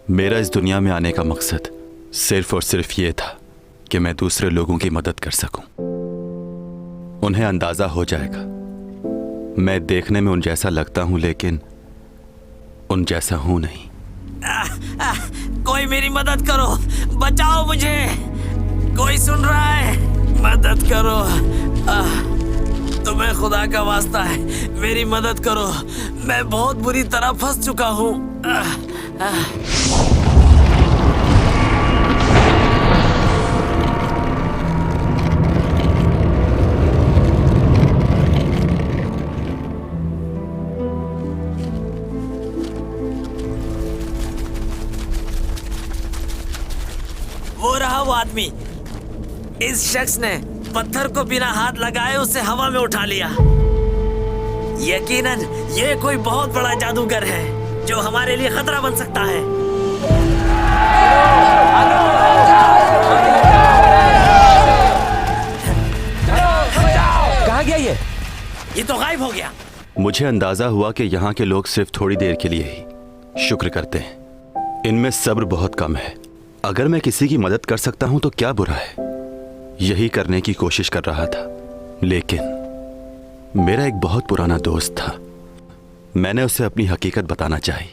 मेरा इस दुनिया में आने का मकसद सिर्फ और सिर्फ ये था कि मैं दूसरे लोगों की मदद कर सकूं। उन्हें अंदाजा हो जाएगा मैं देखने में उन जैसा लगता हूं, लेकिन उन जैसा हूं नहीं। कोई मेरी मदद करो, बचाओ मुझे, कोई सुन रहा है? मदद करो, तुम्हें खुदा का वास्ता है, मेरी मदद करो, मैं बहुत बुरी तरह फंस चुका हूँ। वो रहा वो आदमी। इस शख्स ने पत्थर को बिना हाथ लगाए उसे हवा में उठा लिया। यकीनन ये कोई बहुत बड़ा जादूगर है जो हमारे लिए खतरा बन सकता है। कहाँ गया ये तो गायब हो गया। मुझे अंदाजा हुआ कि यहाँ के लोग सिर्फ थोड़ी देर के लिए ही शुक्र करते हैं। इनमें सब्र बहुत कम है। अगर मैं किसी की मदद कर सकता हूं तो क्या बुरा है। यही करने की कोशिश कर रहा था, लेकिन मेरा एक बहुत पुराना दोस्त था। मैंने उसे अपनी हकीकत बताना चाहिए।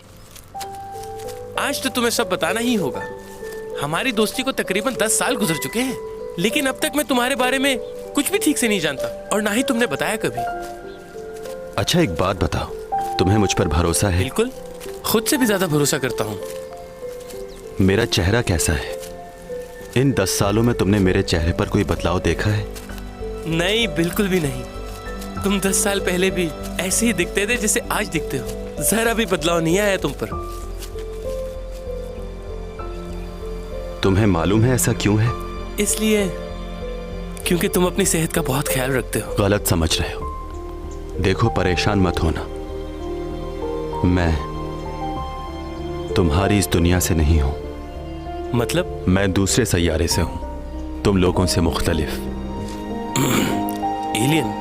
आज तो तुम्हें सब बताना ही होगा। हमारी दोस्ती को तकरीबन 10 साल गुजर चुके हैं, लेकिन अब तक मैं तुम्हारे बारे में कुछ भी ठीक से नहीं जानता और ना ही तुमने बताया कभी। अच्छा एक बात बताओ, तुम्हें मुझ पर भरोसा है? बिल्कुल, खुद से भी ज्यादा भरोसा करता हूँ। मेरा चेहरा कैसा है? इन 10 सालों में तुमने मेरे चेहरे पर कोई बदलाव देखा है? नहीं, बिल्कुल भी नहीं। तुम 10 साल पहले भी ऐसे ही दिखते थे जैसे आज दिखते हो। जरा भी बदलाव नहीं आया तुम पर। तुम्हें मालूम है ऐसा क्यों है? इसलिए क्योंकि तुम अपनी सेहत का बहुत ख्याल रखते हो। गलत समझ रहे हो। देखो, परेशान मत होना, मैं तुम्हारी इस दुनिया से नहीं हूं। मतलब? मैं दूसरे सैयारे से हूं, तुम लोगों से मुख्तलिफ। एलियन?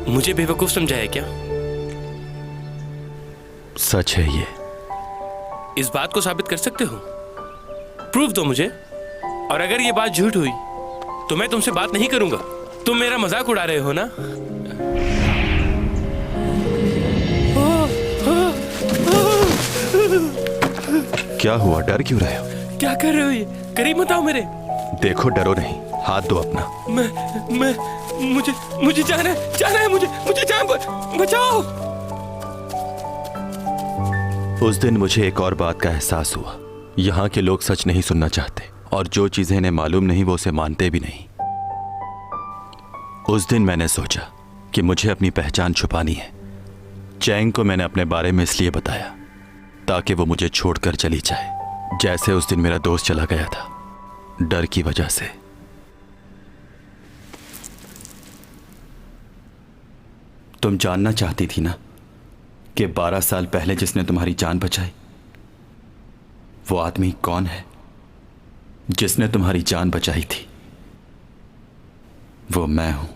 मुझे बेवकूफ समझा है क्या? सच है ये। इस बात को साबित कर सकते हो? प्रूफ दो मुझे। और अगर ये बात झूठ हुई तो मैं तुमसे बात नहीं करूंगा। तुम मेरा मजाक उड़ा रहे हो ना? क्या हुआ, डर क्यों रहे हो? क्या कर रहे हो ये? करीब मत आओ मेरे। देखो, डरो नहीं, हाथ दो अपना। मुझे जाना है, मुझे जान बचाओ। उस दिन मुझे एक और बात का एहसास हुआ। यहाँ के लोग सच नहीं सुनना चाहते, और जो चीजें इन्हें मालूम नहीं वो उसे मानते भी नहीं। उस दिन मैंने सोचा कि मुझे अपनी पहचान छुपानी है। चैंग को मैंने अपने बारे में इसलिए बताया ताकि वो मुझे छोड़कर चली जाए, जैसे उस दिन मेरा दोस्त चला गया था, डर की वजह से। तुम जानना चाहती थी ना कि 12 साल पहले जिसने तुम्हारी जान बचाई, वो आदमी कौन है? जिसने तुम्हारी जान बचाई थी वो मैं हूं।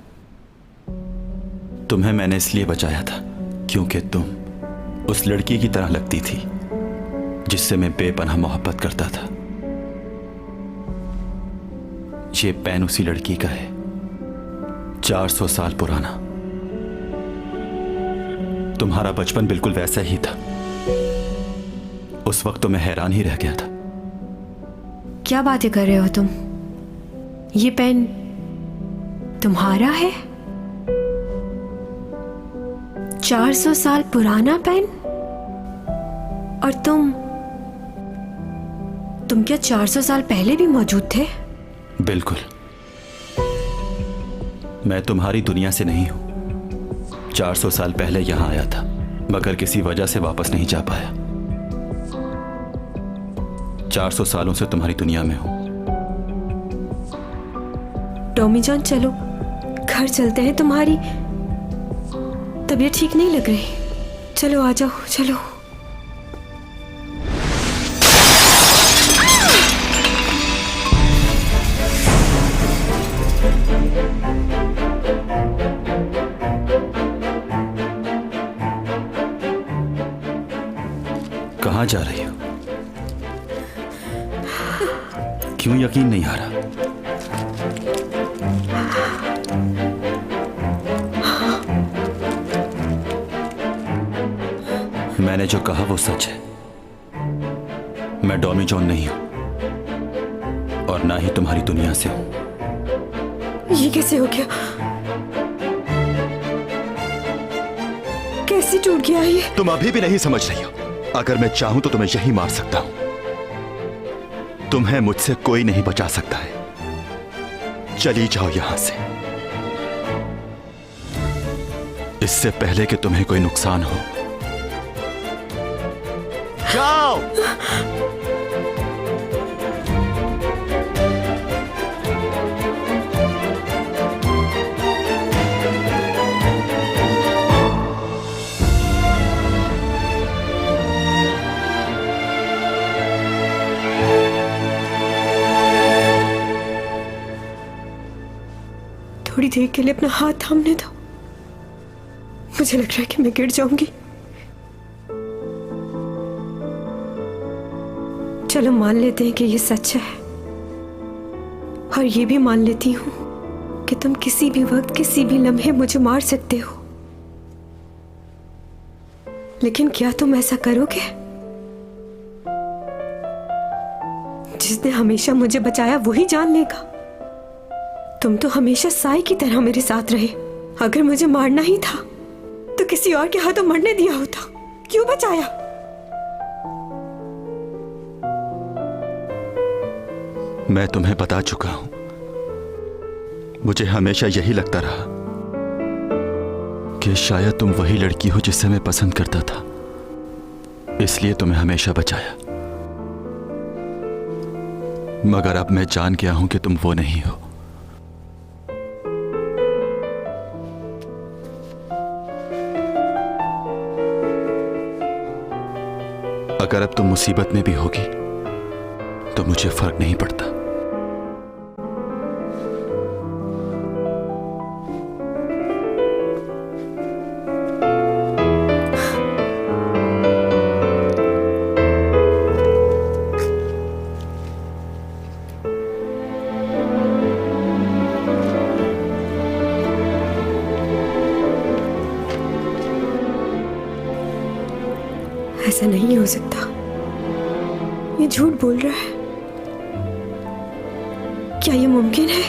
तुम्हें मैंने इसलिए बचाया था क्योंकि तुम उस लड़की की तरह लगती थी जिससे मैं बेपनाह मोहब्बत करता था। ये पेन उसी लड़की का है, 400 साल पुराना। तुम्हारा बचपन बिल्कुल वैसा ही था। उस वक्त तो मैं हैरान ही रह गया था। क्या बातें कर रहे हो तुम? ये पेन तुम्हारा है? 400 साल पुराना पेन? और तुम क्या 400 साल पहले भी मौजूद थे? बिल्कुल। मैं तुम्हारी दुनिया से नहीं हूं। 400 साल पहले यहां आया था, मगर किसी वजह से वापस नहीं जा पाया। 400 सालों से तुम्हारी दुनिया में हूं। टॉमी जॉन, चलो घर चलते हैं। तुम्हारी तबीयत ठीक नहीं लग रही। चलो आ जाओ, चलो। कहां जा रही हो? क्यों यकीन नहीं आ रहा? मैंने जो कहा वो सच है। मैं डॉमी जॉन नहीं हूं और ना ही तुम्हारी दुनिया से हूं। ये कैसे हो गया? कैसे टूट गया ये? तुम अभी भी नहीं समझ रही हो। अगर मैं चाहूं तो तुम्हें यही मार सकता हूं। तुम्हें मुझसे कोई नहीं बचा सकता है। चली जाओ यहां से, इससे पहले कि तुम्हें कोई नुकसान हो। जाओ। थोड़ी देर के लिए अपना हाथ थामने दो। मुझे लग रहा है कि मैं गिर जाऊंगी। चलो मान लेते हैं कि ये सच है, और ये भी मान लेती हूं कि तुम किसी भी वक्त किसी भी लम्हे मुझे मार सकते हो। लेकिन क्या तुम ऐसा करोगे? जिसने हमेशा मुझे बचाया वही जान लेगा। तुम तो हमेशा साई की तरह मेरे साथ रहे। अगर मुझे मारना ही था तो किसी और के हाथों मरने दिया होता। क्यों बचाया? मैं तुम्हें बता चुका हूं। मुझे हमेशा यही लगता रहा कि शायद तुम वही लड़की हो जिसे मैं पसंद करता था, इसलिए तुम्हें हमेशा बचाया। मगर अब मैं जान गया हूं कि तुम वो नहीं हो। अगर अब तुम मुसीबत में भी होगी तो मुझे फर्क नहीं पड़ता। ऐसा नहीं हो सकता। ये झूठ बोल रहा है। क्या ये मुमकिन है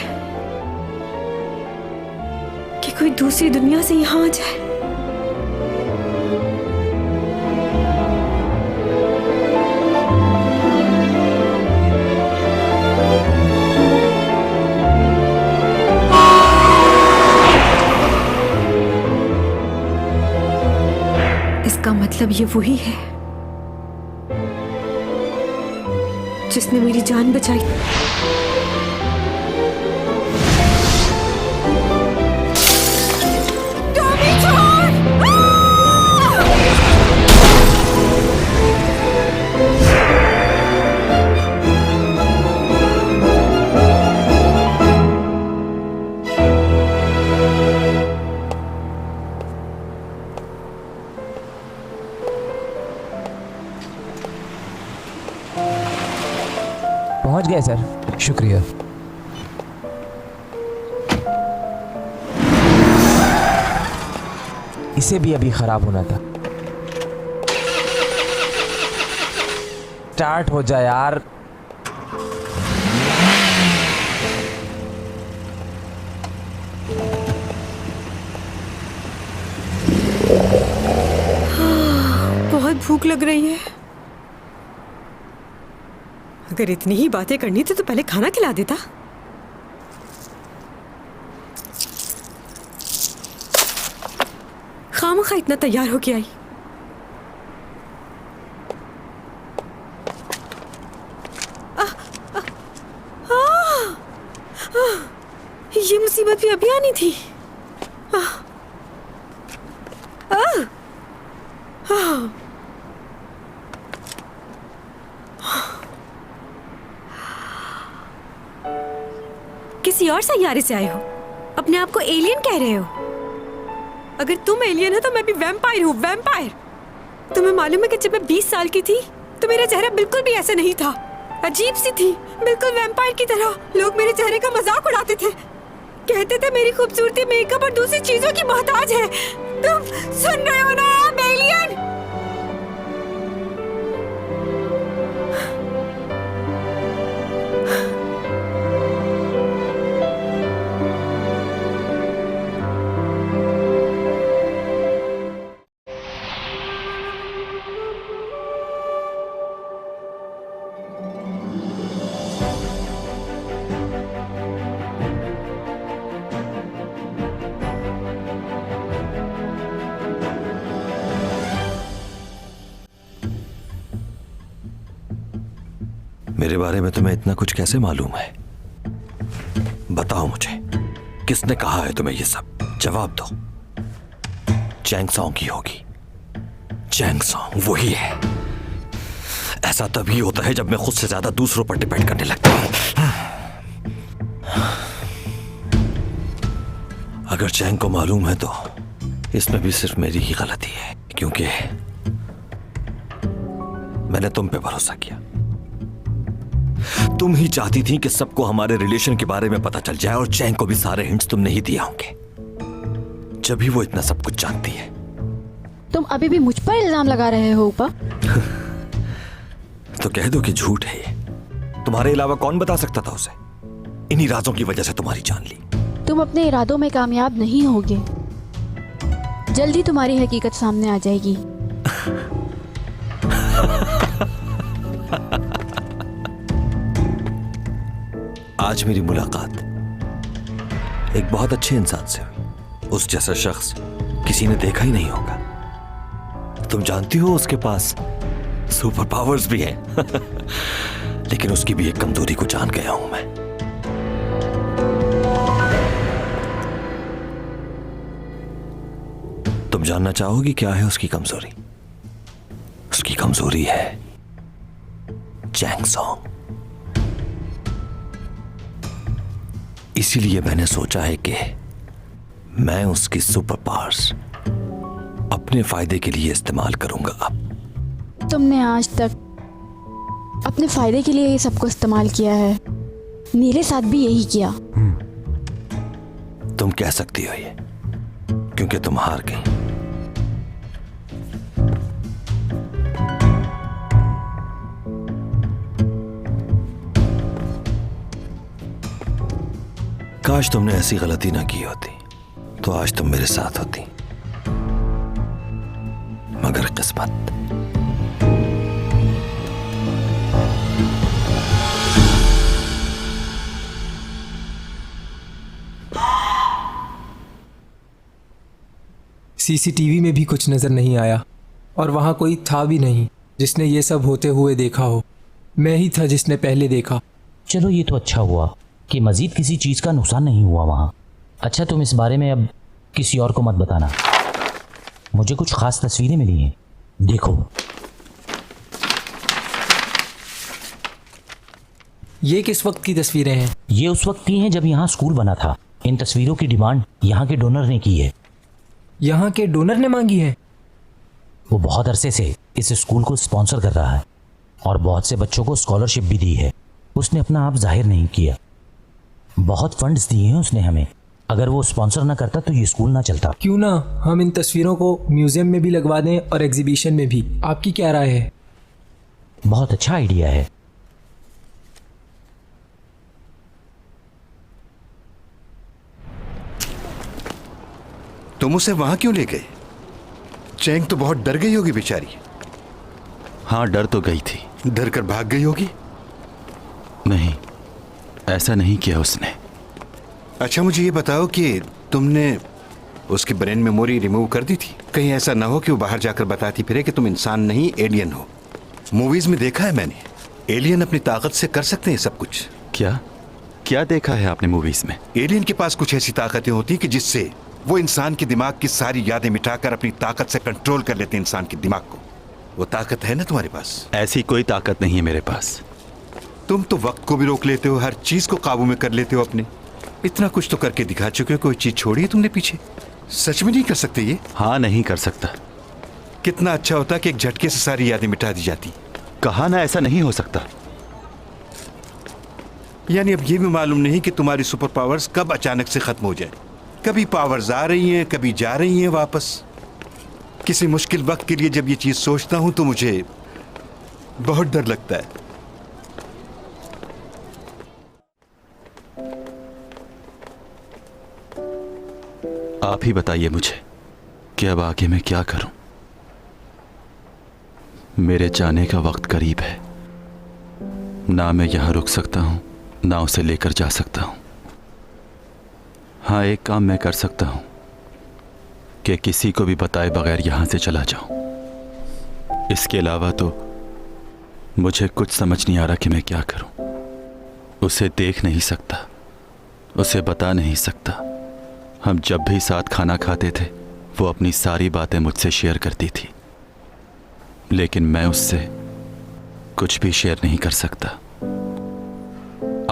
कि कोई दूसरी दुनिया से यहां आ जाए? इसका मतलब ये वही है जिसने मेरी जान बचाई। Tommy John! पहुंच गए सर, शुक्रिया। इसे भी अभी खराब होना था। स्टार्ट हो जाए यार। बहुत भूख लग रही है। अगर इतनी ही बातें करनी थी तो पहले खाना खिला देता। खामखा इतना तैयार होके आई। ये मुसीबत भी अभी आनी थी। किसी और सैयारे से आए हो, अपने आप को एलियन कह रहे हो। अगर तुम एलियन हो तो मैं भी वैम्पायर हूँ, वैम्पायर। तुम्हें मालूम है कि जब मैं 20 साल की थी तो मेरा चेहरा बिल्कुल भी ऐसा नहीं था। अजीब सी थी, बिल्कुल वैम्पायर की तरह। लोग मेरे चेहरे का मजाक उड़ाते थे, कहते थे मेरी खूबसूरती मेकअप और दूसरी चीजों की मोहताज है। तुम सुन रहे हो ना आप एलियन? मेरे बारे में तुम्हें इतना कुछ कैसे मालूम है? बताओ मुझे, किसने कहा है तुम्हें ये सब? जवाब दो। चैंग सॉन्ग की होगी। चैंग सॉन्ग वही है। ऐसा तभी होता है जब मैं खुद से ज्यादा दूसरों पर डिपेंड करने लगता हूं। अगर चैंग को मालूम है तो इसमें भी सिर्फ मेरी ही गलती है, क्योंकि मैंने तुम पे भरोसा किया। तुम ही चाहती थी कि सबको हमारे रिलेशन के बारे में पता चल जाए, और चैंग को भी सारे हिंट्स तुमने ही दिए होंगे, जब भी वो इतना सब कुछ जानती है। तुम अभी भी मुझ पर इल्जाम लगा रहे हो ऊपर? तो कह दो कि झूठ है ये। तुम्हारे अलावा कौन बता सकता था उसे? इन्हीं राजों की वजह से तुम्हारी जान ली। तुम अपने इरादों में कामयाब नहीं होगे। जल्दी तुम्हारी हकीकत सामने आ जाएगी। आज मेरी मुलाकात एक बहुत अच्छे इंसान से हुई। उस जैसा शख्स किसी ने देखा ही नहीं होगा। तुम जानती हो उसके पास सुपर पावर्स भी हैं। लेकिन उसकी भी एक कमजोरी को जान गया हूं मैं। तुम जानना चाहोगी क्या है उसकी कमजोरी? उसकी कमजोरी है चैंग सॉन्ग। इसीलिए मैंने सोचा है कि मैं उसकी सुपर पावर्स अपने फायदे के लिए इस्तेमाल करूंगा। अब तुमने आज तक अपने फायदे के लिए ये सबको इस्तेमाल किया है। मेरे साथ भी यही किया। तुम कह सकती हो ये, क्योंकि तुम हार गई। काश तुमने ऐसी गलती ना की होती, तो आज तुम मेरे साथ होती। मगर किस्मत। सीसीटीवी में भी कुछ नजर नहीं आया, और वहां कोई था भी नहीं जिसने ये सब होते हुए देखा हो। मैं ही था जिसने पहले देखा। चलो ये तो अच्छा हुआ कि मजीद किसी चीज़ का नुकसान नहीं हुआ वहाँ। अच्छा, तुम इस बारे में अब किसी और को मत बताना। मुझे कुछ खास तस्वीरें मिली हैं, देखो। ये किस वक्त की तस्वीरें हैं? ये उस वक्त की हैं जब यहाँ स्कूल बना था। इन तस्वीरों की डिमांड यहाँ के डोनर ने की है। यहाँ के डोनर ने मांगी है? वो बहुत अरसे से इस स्कूल को स्पॉन्सर कर रहा है और बहुत से बच्चों को स्कॉलरशिप भी दी है। उसने अपना आप जाहिर नहीं किया। बहुत फंड्स दिए हैं उसने हमें। अगर वो स्पॉन्सर ना करता तो ये स्कूल ना चलता। क्यों ना हम इन तस्वीरों को म्यूजियम में भी लगवा दें और एग्जीबिशन में भी। आपकी क्या राय है? बहुत अच्छा आइडिया है। तुम उसे वहां क्यों ले गए? चैंग तो बहुत डर गई होगी बेचारी। हाँ, डर तो गई थी। डर कर भाग गई होगी? नहीं, ऐसा नहीं किया उसने। अच्छा, मुझे ये बताओ कि तुमने उसकी ब्रेन मेमोरी रिमूव कर दी थी? कहीं ऐसा ना हो कि वो बाहर जाकर बताती फिरे कि तुम इंसान नहीं एलियन हो। मूवीज में देखा है मैंने, एलियन अपनी ताकत से कर सकते हैं सब कुछ। क्या क्या देखा है आपने मूवीज में? एलियन के पास कुछ ऐसी ताकतें होती कि जिससे वो इंसान के दिमाग की सारी यादें मिटाकर अपनी ताकत से कंट्रोल कर लेते हैं इंसान के दिमाग को। वो ताकत है ना तुम्हारे पास? ऐसी कोई ताकत नहीं है मेरे पास। तुम तो वक्त को भी रोक लेते हो, हर चीज को काबू में कर लेते हो अपने। इतना कुछ तो करके दिखा चुके हो, कोई चीज छोड़ी है तुमने पीछे? सच में नहीं कर सकते ये? हाँ, नहीं कर सकता। कितना अच्छा होता कि एक झटके से सारी यादें मिटा दी जाती। कहा ना ऐसा नहीं हो सकता। यानी अब ये भी मालूम नहीं कि तुम्हारी सुपर पावर्स कब अचानक से खत्म हो जाए। कभी पावर्स आ रही हैं, कभी जा रही हैं वापस। किसी मुश्किल वक्त के लिए जब ये चीज सोचता हूं तो मुझे बहुत डर लगता है। आप ही बताइए मुझे कि अब आगे मैं क्या करूं। मेरे जाने का वक्त करीब है। ना मैं यहां रुक सकता हूं, ना उसे लेकर जा सकता हूं। हाँ, एक काम मैं कर सकता हूं कि किसी को भी बताए बगैर यहां से चला जाऊं। इसके अलावा तो मुझे कुछ समझ नहीं आ रहा कि मैं क्या करूं। उसे देख नहीं सकता, उसे बता नहीं सकता। हम जब भी साथ खाना खाते थे वो अपनी सारी बातें मुझसे शेयर करती थी, लेकिन मैं उससे कुछ भी शेयर नहीं कर सकता।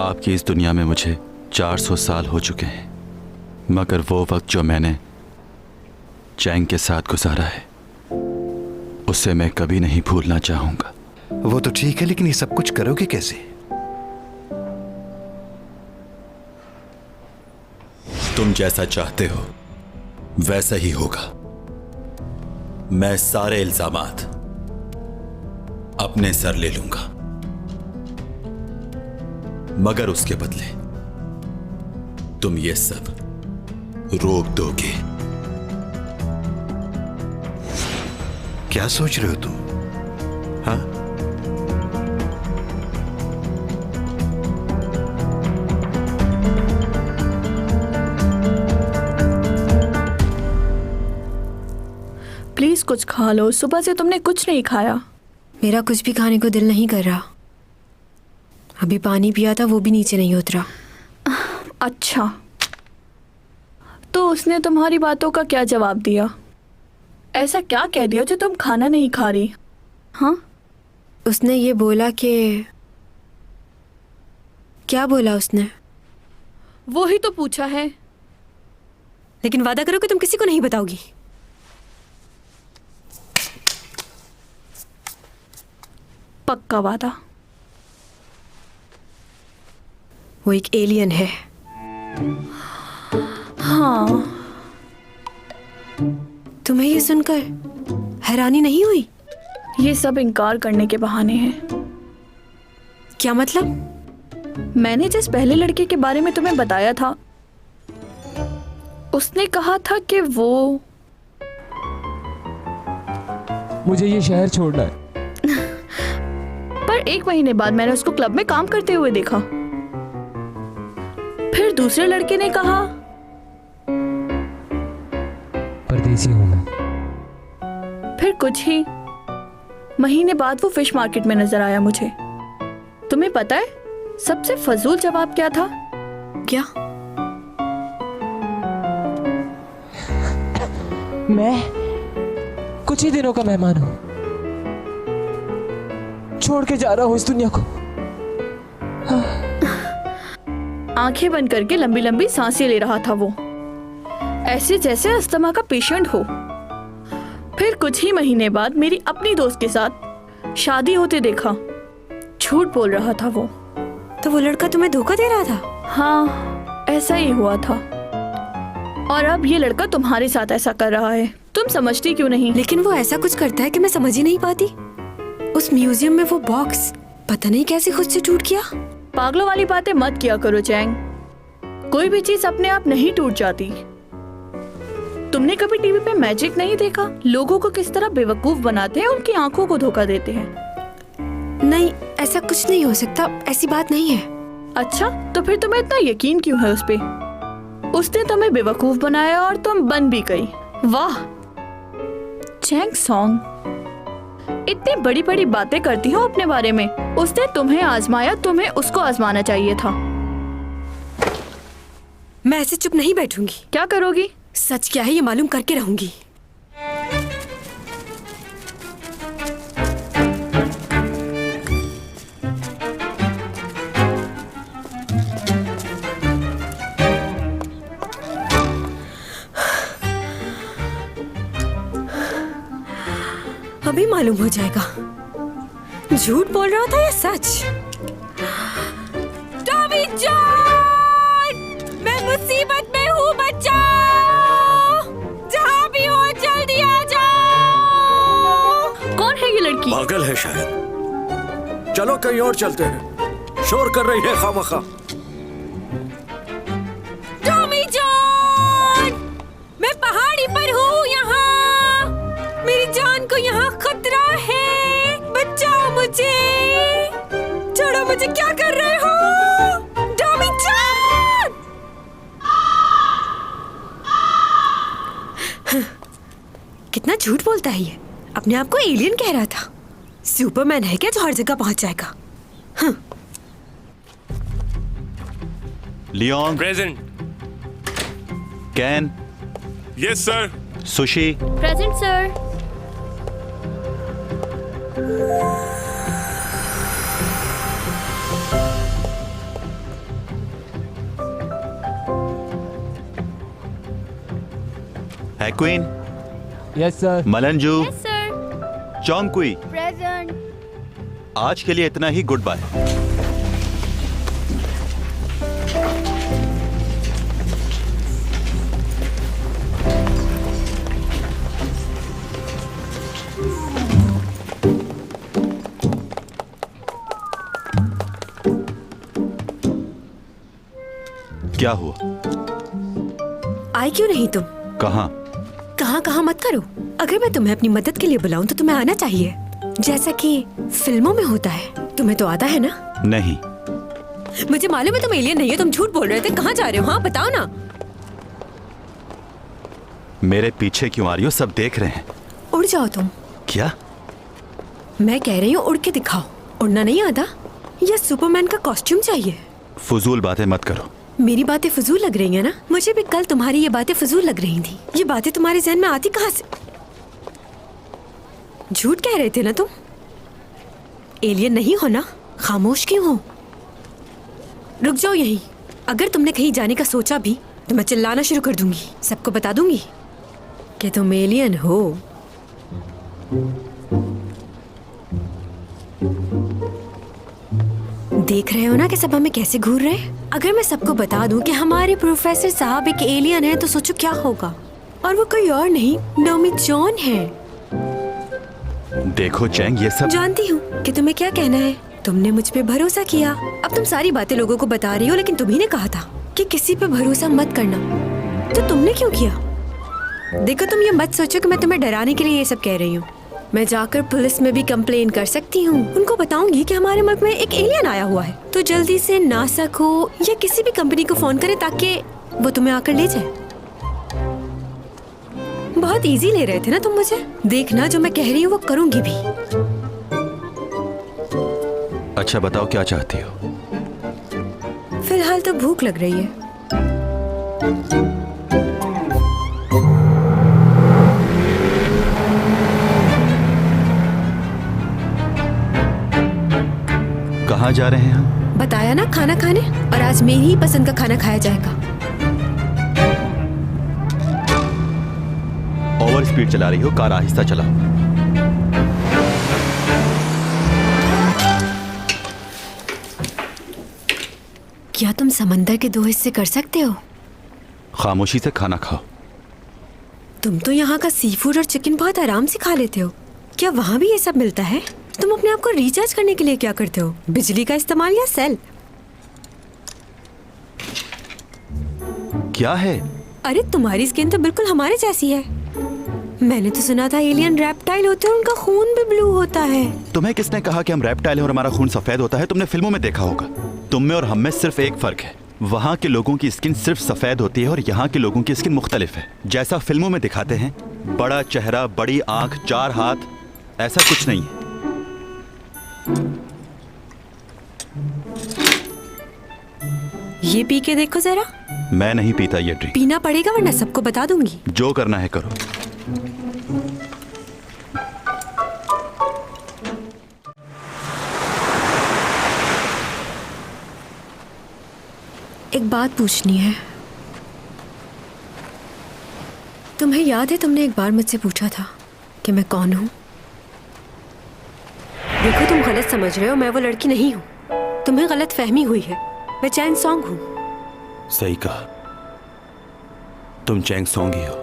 आपकी इस दुनिया में मुझे 400 साल हो चुके हैं, मगर वो वक्त जो मैंने चैंग के साथ गुजारा है उसे मैं कभी नहीं भूलना चाहूंगा। वो तो ठीक है, लेकिन ये सब कुछ करोगे कैसे? तुम जैसा चाहते हो वैसा ही होगा। मैं सारे इल्जामात अपने सर ले लूंगा, मगर उसके बदले तुम ये सब रोक दोगे। क्या सोच रहे हो तुम? हाँ, प्लीज कुछ खा लो, सुबह से तुमने कुछ नहीं खाया। मेरा कुछ भी खाने को दिल नहीं कर रहा। अभी पानी पिया था, वो भी नीचे नहीं उतरा। अच्छा, तो उसने तुम्हारी बातों का क्या जवाब दिया? ऐसा क्या कह दिया जो तुम खाना नहीं खा रही? हाँ, उसने ये बोला कि... क्या बोला उसने? वो ही तो पूछा है। लेकिन वादा करो कि तुम किसी को नहीं बताओगी। पक्का वादा। वो एक एलियन है। हाँ। तुम्हें ये सुनकर हैरानी नहीं हुई? ये सब इनकार करने के बहाने हैं। क्या मतलब? मैंने जिस पहले लड़के के बारे में तुम्हें बताया था, उसने कहा था कि वो... मुझे ये शहर छोड़ना है। पर 1 महीने बाद मैंने उसको क्लब में काम करते हुए देखा। फिर दूसरे लड़के ने कहा... परदेसी हूं मैं। फिर कुछ ही महीने बाद वो फिश मार्केट में नजर आया मुझे। तुम्हें पता है सबसे फजूल जवाब क्या था? क्या? मैं कुछ ही दिनों का मेहमान हूं, छोड़ के जा रहा हूं इस दुनिया को। आंखें बंद करके लंबी लंबी सांसें ले रहा था वो, ऐसे जैसे अस्थमा का पेशेंट हो। फिर कुछ ही महीने बाद मेरी अपनी दोस्त के साथ शादी होते देखा। झूठ बोल रहा था वो। तो वो लड़का तुम्हें धोखा दे रहा था? हाँ, ऐसा ही हुआ था। और अब ये लड़का तुम्हारे साथ ऐसा कर रहा है। तुम समझती क्यों नहीं? लेकिन वो ऐसा कुछ करता है कि मैं समझ ही नहीं पाती। उस म्यूजियम में वो बॉक्स पता नहीं कैसे खुद से टूट गया। पागलों वाली बातें मत किया करो चैंग। कोई भी चीज अपने आप नहीं टूट जाती। तुमने कभी टीवी पे मैजिक नहीं देखा? लोगों को किस तरह बेवकूफ बनाते हैं, उनकी आंखों को धोखा देते हैं। नहीं, ऐसा कुछ नहीं हो सकता, ऐसी बात नहीं है। अच्छा, तो फिर तुम्हें इतना यकीन क्यों है उस पे? उसने तुम्हें बेवकूफ बनाया और तुम बन भी गई। वाह चैंग सॉन्ग, इतनी बड़ी बड़ी बातें करती हो अपने बारे में। उसने तुम्हें आजमाया, तुम्हें उसको आजमाना चाहिए था। मैं ऐसे चुप नहीं बैठूंगी। क्या करोगी? सच क्या है ये मालूम करके रहूंगी। अभी मालूम हो जाएगा झूठ बोल रहा था या सच। टॉमी जॉन, मैं मुसीबत में हूँ, बचाओ! जहाँ भी हो जल्दी आ जाओ! कौन है ये लड़की? पागल है शायद। चलो कहीं और चलते हैं, शोर कर रही है खामखा। टॉमी जॉन, मैं पहाड़ी पर हूँ यहाँ, मेरी जान को यहाँ खतरा है, बचाओ मुझे, छोड़ो मुझे, क्या कर रहे हो? Tommy John! कितना झूठ बोलता है ये, अपने आप को एलियन कह रहा था। सुपरमैन है क्या जो हर जगह पहुंच जाएगा? लियोन, प्रेजेंट। कैन, यस सर। सुशी, प्रेजेंट सर। हैक्विन, यस सर। मलंजू, सर। चौंगकुई, प्रेजेंट। आज के लिए इतना ही, गुड बाय। क्या हुआ? आए क्यों नहीं तुम? कहाँ? कहाँ कहाँ मत करो। अगर मैं तुम्हें अपनी मदद के लिए बुलाऊं तो तुम्हें आना चाहिए, जैसा कि फिल्मों में होता है। तुम्हें तो आता है ना? नहीं। मुझे मालूम है तुम एलियन नहीं हो, तुम झूठ बोल रहे थे। कहाँ जा रहे हो? हाँ बताओ ना। मेरे पीछे क्यों आ रही हो? सब देख रहे हैं। उड़ जाओ तुम। क्या? मैं कह रही हूँ उड़ के दिखाओ। उड़ना नहीं आता या सुपरमैन का कॉस्ट्यूम चाहिए? फजूल बातें मत करो। मेरी बातें फजूल लग रही हैं ना? मुझे भी कल तुम्हारी ये बातें फजूल लग रही थी। ये बातें तुम्हारे जहन में आती कहाँ से? झूठ कह रहे थे ना तुम? एलियन नहीं हो ना? खामोश क्यों हो? रुक जाओ यहीं। अगर तुमने कहीं जाने का सोचा भी तो मैं चिल्लाना शुरू कर दूंगी, सबको बता दूंगी कि तुम एलियन हो। देख रहे हो ना कि सब हमें कैसे घूर रहे हैं? अगर मैं सबको बता दूं कि हमारे प्रोफेसर साहब एक एलियन है तो सोचो क्या होगा। और वो कोई और नहीं, टॉमी जॉन है। देखो चैंग, ये सब जानती हूँ कि तुम्हें क्या कहना है। तुमने मुझ पे भरोसा किया, अब तुम सारी बातें लोगों को बता रही हो, लेकिन तुम्ही ने कहा था कि किसी पे भरोसा मत करना, तो तुमने क्यों किया? देखो तुम ये मत सोचो कि मैं तुम्हें डराने के लिए ये सब कह रही हूँ। मैं जाकर पुलिस में भी कंप्लेन कर सकती हूँ। उनको बताऊंगी कि हमारे मुल्क में एक एलियन आया हुआ है, तो जल्दी से नासा को या किसी भी कंपनी को फोन करें ताकि वो तुम्हें आकर ले जाए। बहुत इजी ले रहे थे ना तुम मुझे। देखना जो मैं कह रही हूँ वो करूंगी भी। अच्छा बताओ क्या चाहती हो? फिलहाल तो भूख लग रही है। कहाँ जा रहे हैं हम? बताया ना, खाना खाने। और आज मेरी ही पसंद का खाना खाया जाएगा। ओवर स्पीड चला रही हो, कार आहिस्ता चलाओ। क्या तुम समंदर के 2 हिस्से कर सकते हो? खामोशी से खाना खाओ। तुम तो यहाँ का सी फूड और चिकन बहुत आराम से खा लेते हो। क्या वहाँ भी ये सब मिलता है? तुम अपने आप को रिचार्ज करने के लिए क्या करते हो? बिजली का इस्तेमाल या सेल? क्या है? अरे तुम्हारी स्किन तो बिल्कुल हमारे जैसी है। मैंने तो सुना था एलियन रेप्टाइल होते हैं, उनका खून भी ब्लू होता है। तुम्हें किसने कहा कि हम रेप्टाइल हैं और हमारा खून सफेद होता है? तुमने फिल्मों में देखा होगा। तुम में और हम में सिर्फ एक फर्क है, वहाँ के लोगों की स्किन सिर्फ सफेद होती है और यहाँ के लोगों की स्किन मुख्तलिफ है। जैसा फिल्मों में दिखाते हैं, बड़ा चेहरा, बड़ी आंख, 4 हाथ, ऐसा कुछ नहीं है। ये पी के देखो जरा। मैं नहीं पीता ये ड्रिंक। पीना पड़ेगा वरना सबको बता दूंगी। जो करना है करो। एक बात पूछनी है। तुम्हें याद है तुमने एक बार मुझसे पूछा था कि मैं कौन हूं? देखो तुम गलत समझ रहे हो, मैं वो लड़की नहीं हूं। तुम्हें गलत फहमी हुई है। मैं चैंग सॉन्ग हूँ। सही कहा, तुम चैंग सॉन्ग ही हो।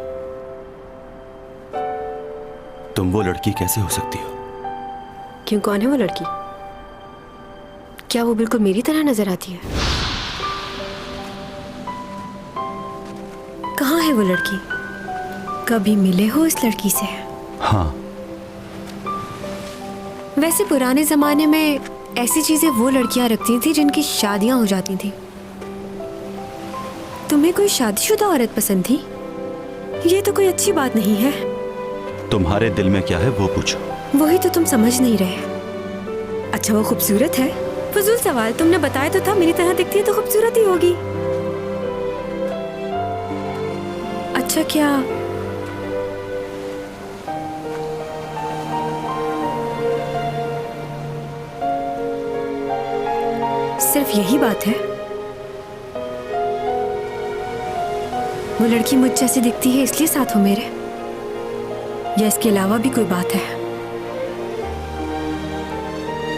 तुम वो लड़की कैसे हो सकती हो? क्यों, कौन है वो लड़की? क्या वो बिल्कुल मेरी तरह नजर आती है? कहाँ है वो लड़की? कभी मिले हो इस लड़की से? हाँ। वैसे पुराने जमाने में ऐसी चीजें वो लड़कियां रखती थी जिनकी शादियां हो जाती थी। तुम्हें कोई शादीशुदा औरत पसंद थी? ये तो कोई अच्छी बात नहीं है। तुम्हारे दिल में क्या है वो पूछो। वही तो तुम समझ नहीं रहे। अच्छा, वो खूबसूरत है? फजूल सवाल, तुमने बताया तो था मेरी तरह दिखती है तो खूबसूरत ही होगी। अच्छा, क्या सिर्फ यही बात है? वो लड़की मुझ जैसी दिखती है इसलिए साथ हो मेरे, या इसके अलावा भी कोई बात है?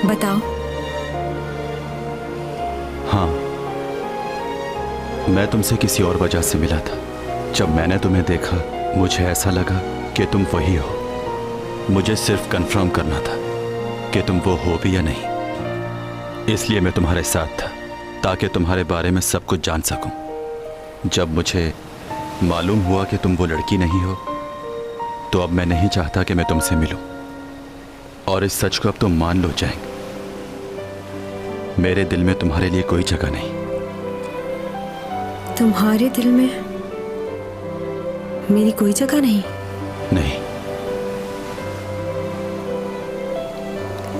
बताओ। हाँ, मैं तुमसे किसी और वजह से मिला था। जब मैंने तुम्हें देखा मुझे ऐसा लगा कि तुम वही हो। मुझे सिर्फ कंफर्म करना था कि तुम वो हो भी या नहीं, इसलिए मैं तुम्हारे साथ था ताकि तुम्हारे बारे में सब कुछ जान सकूं। जब मुझे मालूम हुआ कि तुम वो लड़की नहीं हो तो अब मैं नहीं चाहता कि मैं तुमसे मिलूं, और इस सच को अब तुम मान लो जाएंगे। मेरे दिल में तुम्हारे लिए कोई जगह नहीं। तुम्हारे दिल में मेरी कोई जगह नहीं? नहीं।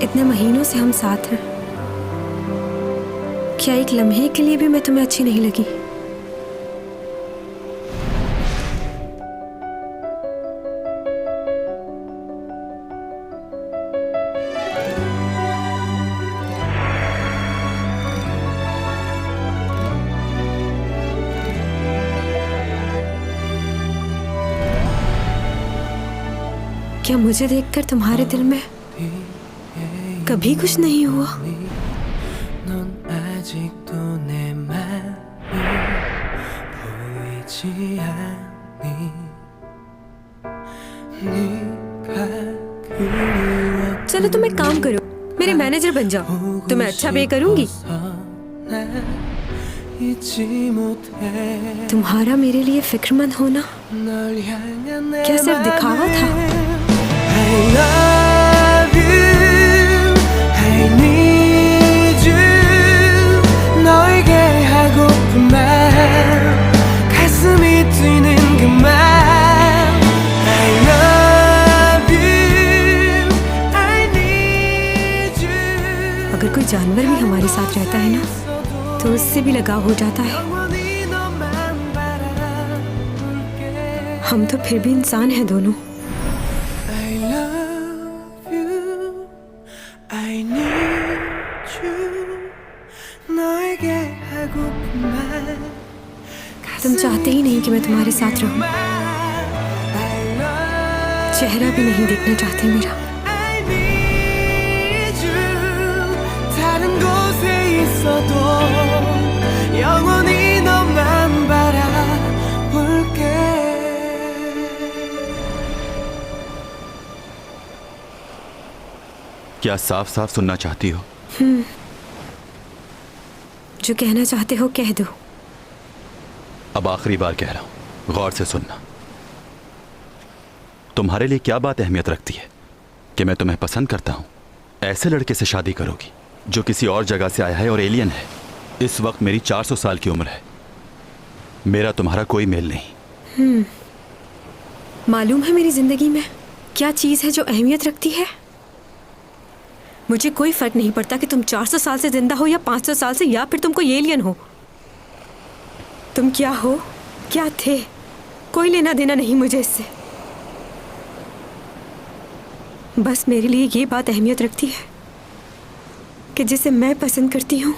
इतने महीनों से हम साथ हैं, क्या एक लम्हे के लिए भी मैं तुम्हें अच्छी नहीं लगी? क्या मुझे देखकर तुम्हारे दिल में कभी कुछ नहीं हुआ? चलो तुम एक काम करो, मेरे मैनेजर बन जाओ, तुम्हें अच्छा पे करूंगी। तुम्हारा मेरे लिए फिक्रमंद होना क्या सिर्फ दिखावा था? अगर कोई जानवर भी हमारे साथ रहता है ना तो उससे भी लगाव हो जाता है। हम तो फिर भी इंसान हैं दोनों। तुम चाहते ही नहीं कि मैं तुम्हारे साथ रहूं, चेहरा भी नहीं देखना चाहते मेरा। क्या साफ साफ सुनना चाहती हो? जो कहना चाहते हो कह दो। अब आखिरी बार कह रहा हूं, गौर से सुनना। तुम्हारे लिए क्या बात अहमियत रखती है कि मैं तुम्हें पसंद करता हूं? ऐसे लड़के से शादी करोगी जो किसी और जगह से आया है और एलियन है। इस वक्त मेरी 400 साल की उम्र है, मेरा तुम्हारा कोई मेल नहीं। मालूम है मेरी जिंदगी में क्या चीज है जो अहमियत रखती है? मुझे कोई फर्क नहीं पड़ता कि तुम 400 साल से जिंदा हो या 500 साल से, या फिर तुम कोई एलियन हो। तुम क्या हो, क्या थे, कोई लेना देना नहीं मुझे इससे। बस मेरे लिए ये बात अहमियत रखती है कि जिसे मैं पसंद करती हूँ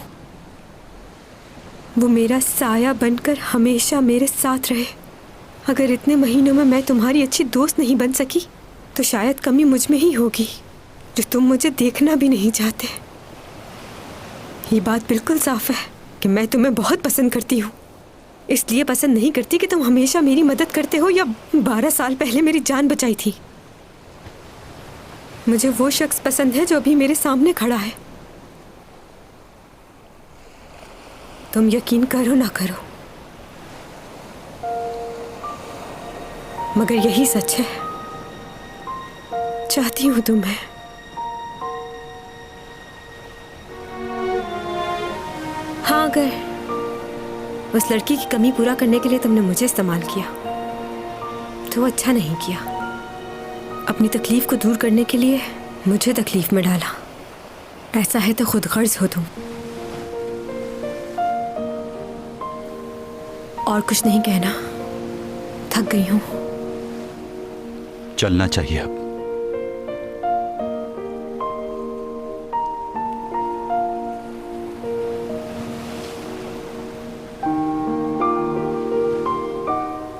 वो मेरा साया बनकर हमेशा मेरे साथ रहे। अगर इतने महीनों में मैं तुम्हारी अच्छी दोस्त नहीं बन सकी तो शायद कमी मुझ में ही होगी, जो तुम मुझे देखना भी नहीं चाहते। ये बात बिल्कुल साफ है कि मैं तुम्हें बहुत पसंद करती हूँ। इसलिए पसंद नहीं करती कि तुम हमेशा मेरी मदद करते हो या 12 साल पहले मेरी जान बचाई थी। मुझे वो शख्स पसंद है जो अभी मेरे सामने खड़ा है। तुम यकीन करो ना करो, मगर यही सच है। चाहती हूं तुम्हें। हाँ, अगर उस लड़की की कमी पूरा करने के लिए तुमने मुझे इस्तेमाल किया तो अच्छा नहीं किया। अपनी तकलीफ को दूर करने के लिए मुझे तकलीफ में डाला। ऐसा है तो खुद गर्ज हो तुम। और कुछ नहीं कहना, थक गई हूं। चलना चाहिए अब।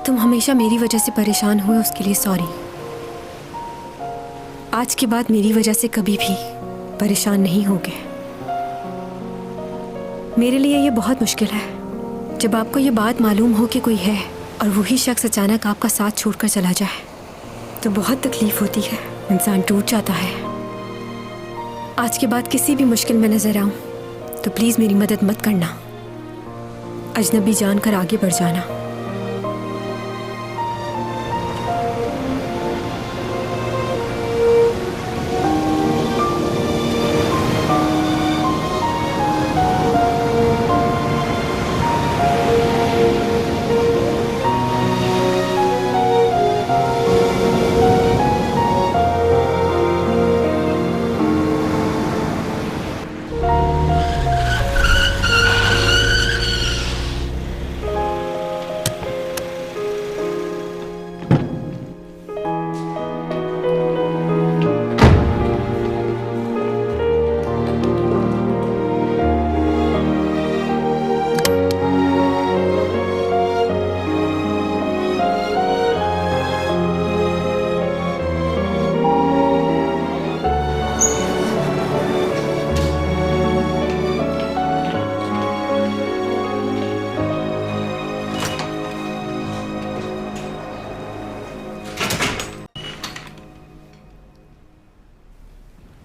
तुम हमेशा मेरी वजह से परेशान हुए, उसके लिए सॉरी। आज के बाद मेरी वजह से कभी भी परेशान नहीं होगे। मेरे लिए ये बहुत मुश्किल है जब आपको ये बात मालूम हो कि कोई है और वही शख्स अचानक आपका साथ छोड़कर चला जाए, तो बहुत तकलीफ होती है, इंसान टूट जाता है। आज के बाद किसी भी मुश्किल में नजर आऊं तो प्लीज मेरी मदद मत करना। अजनबी जानकर आगे बढ़ जाना।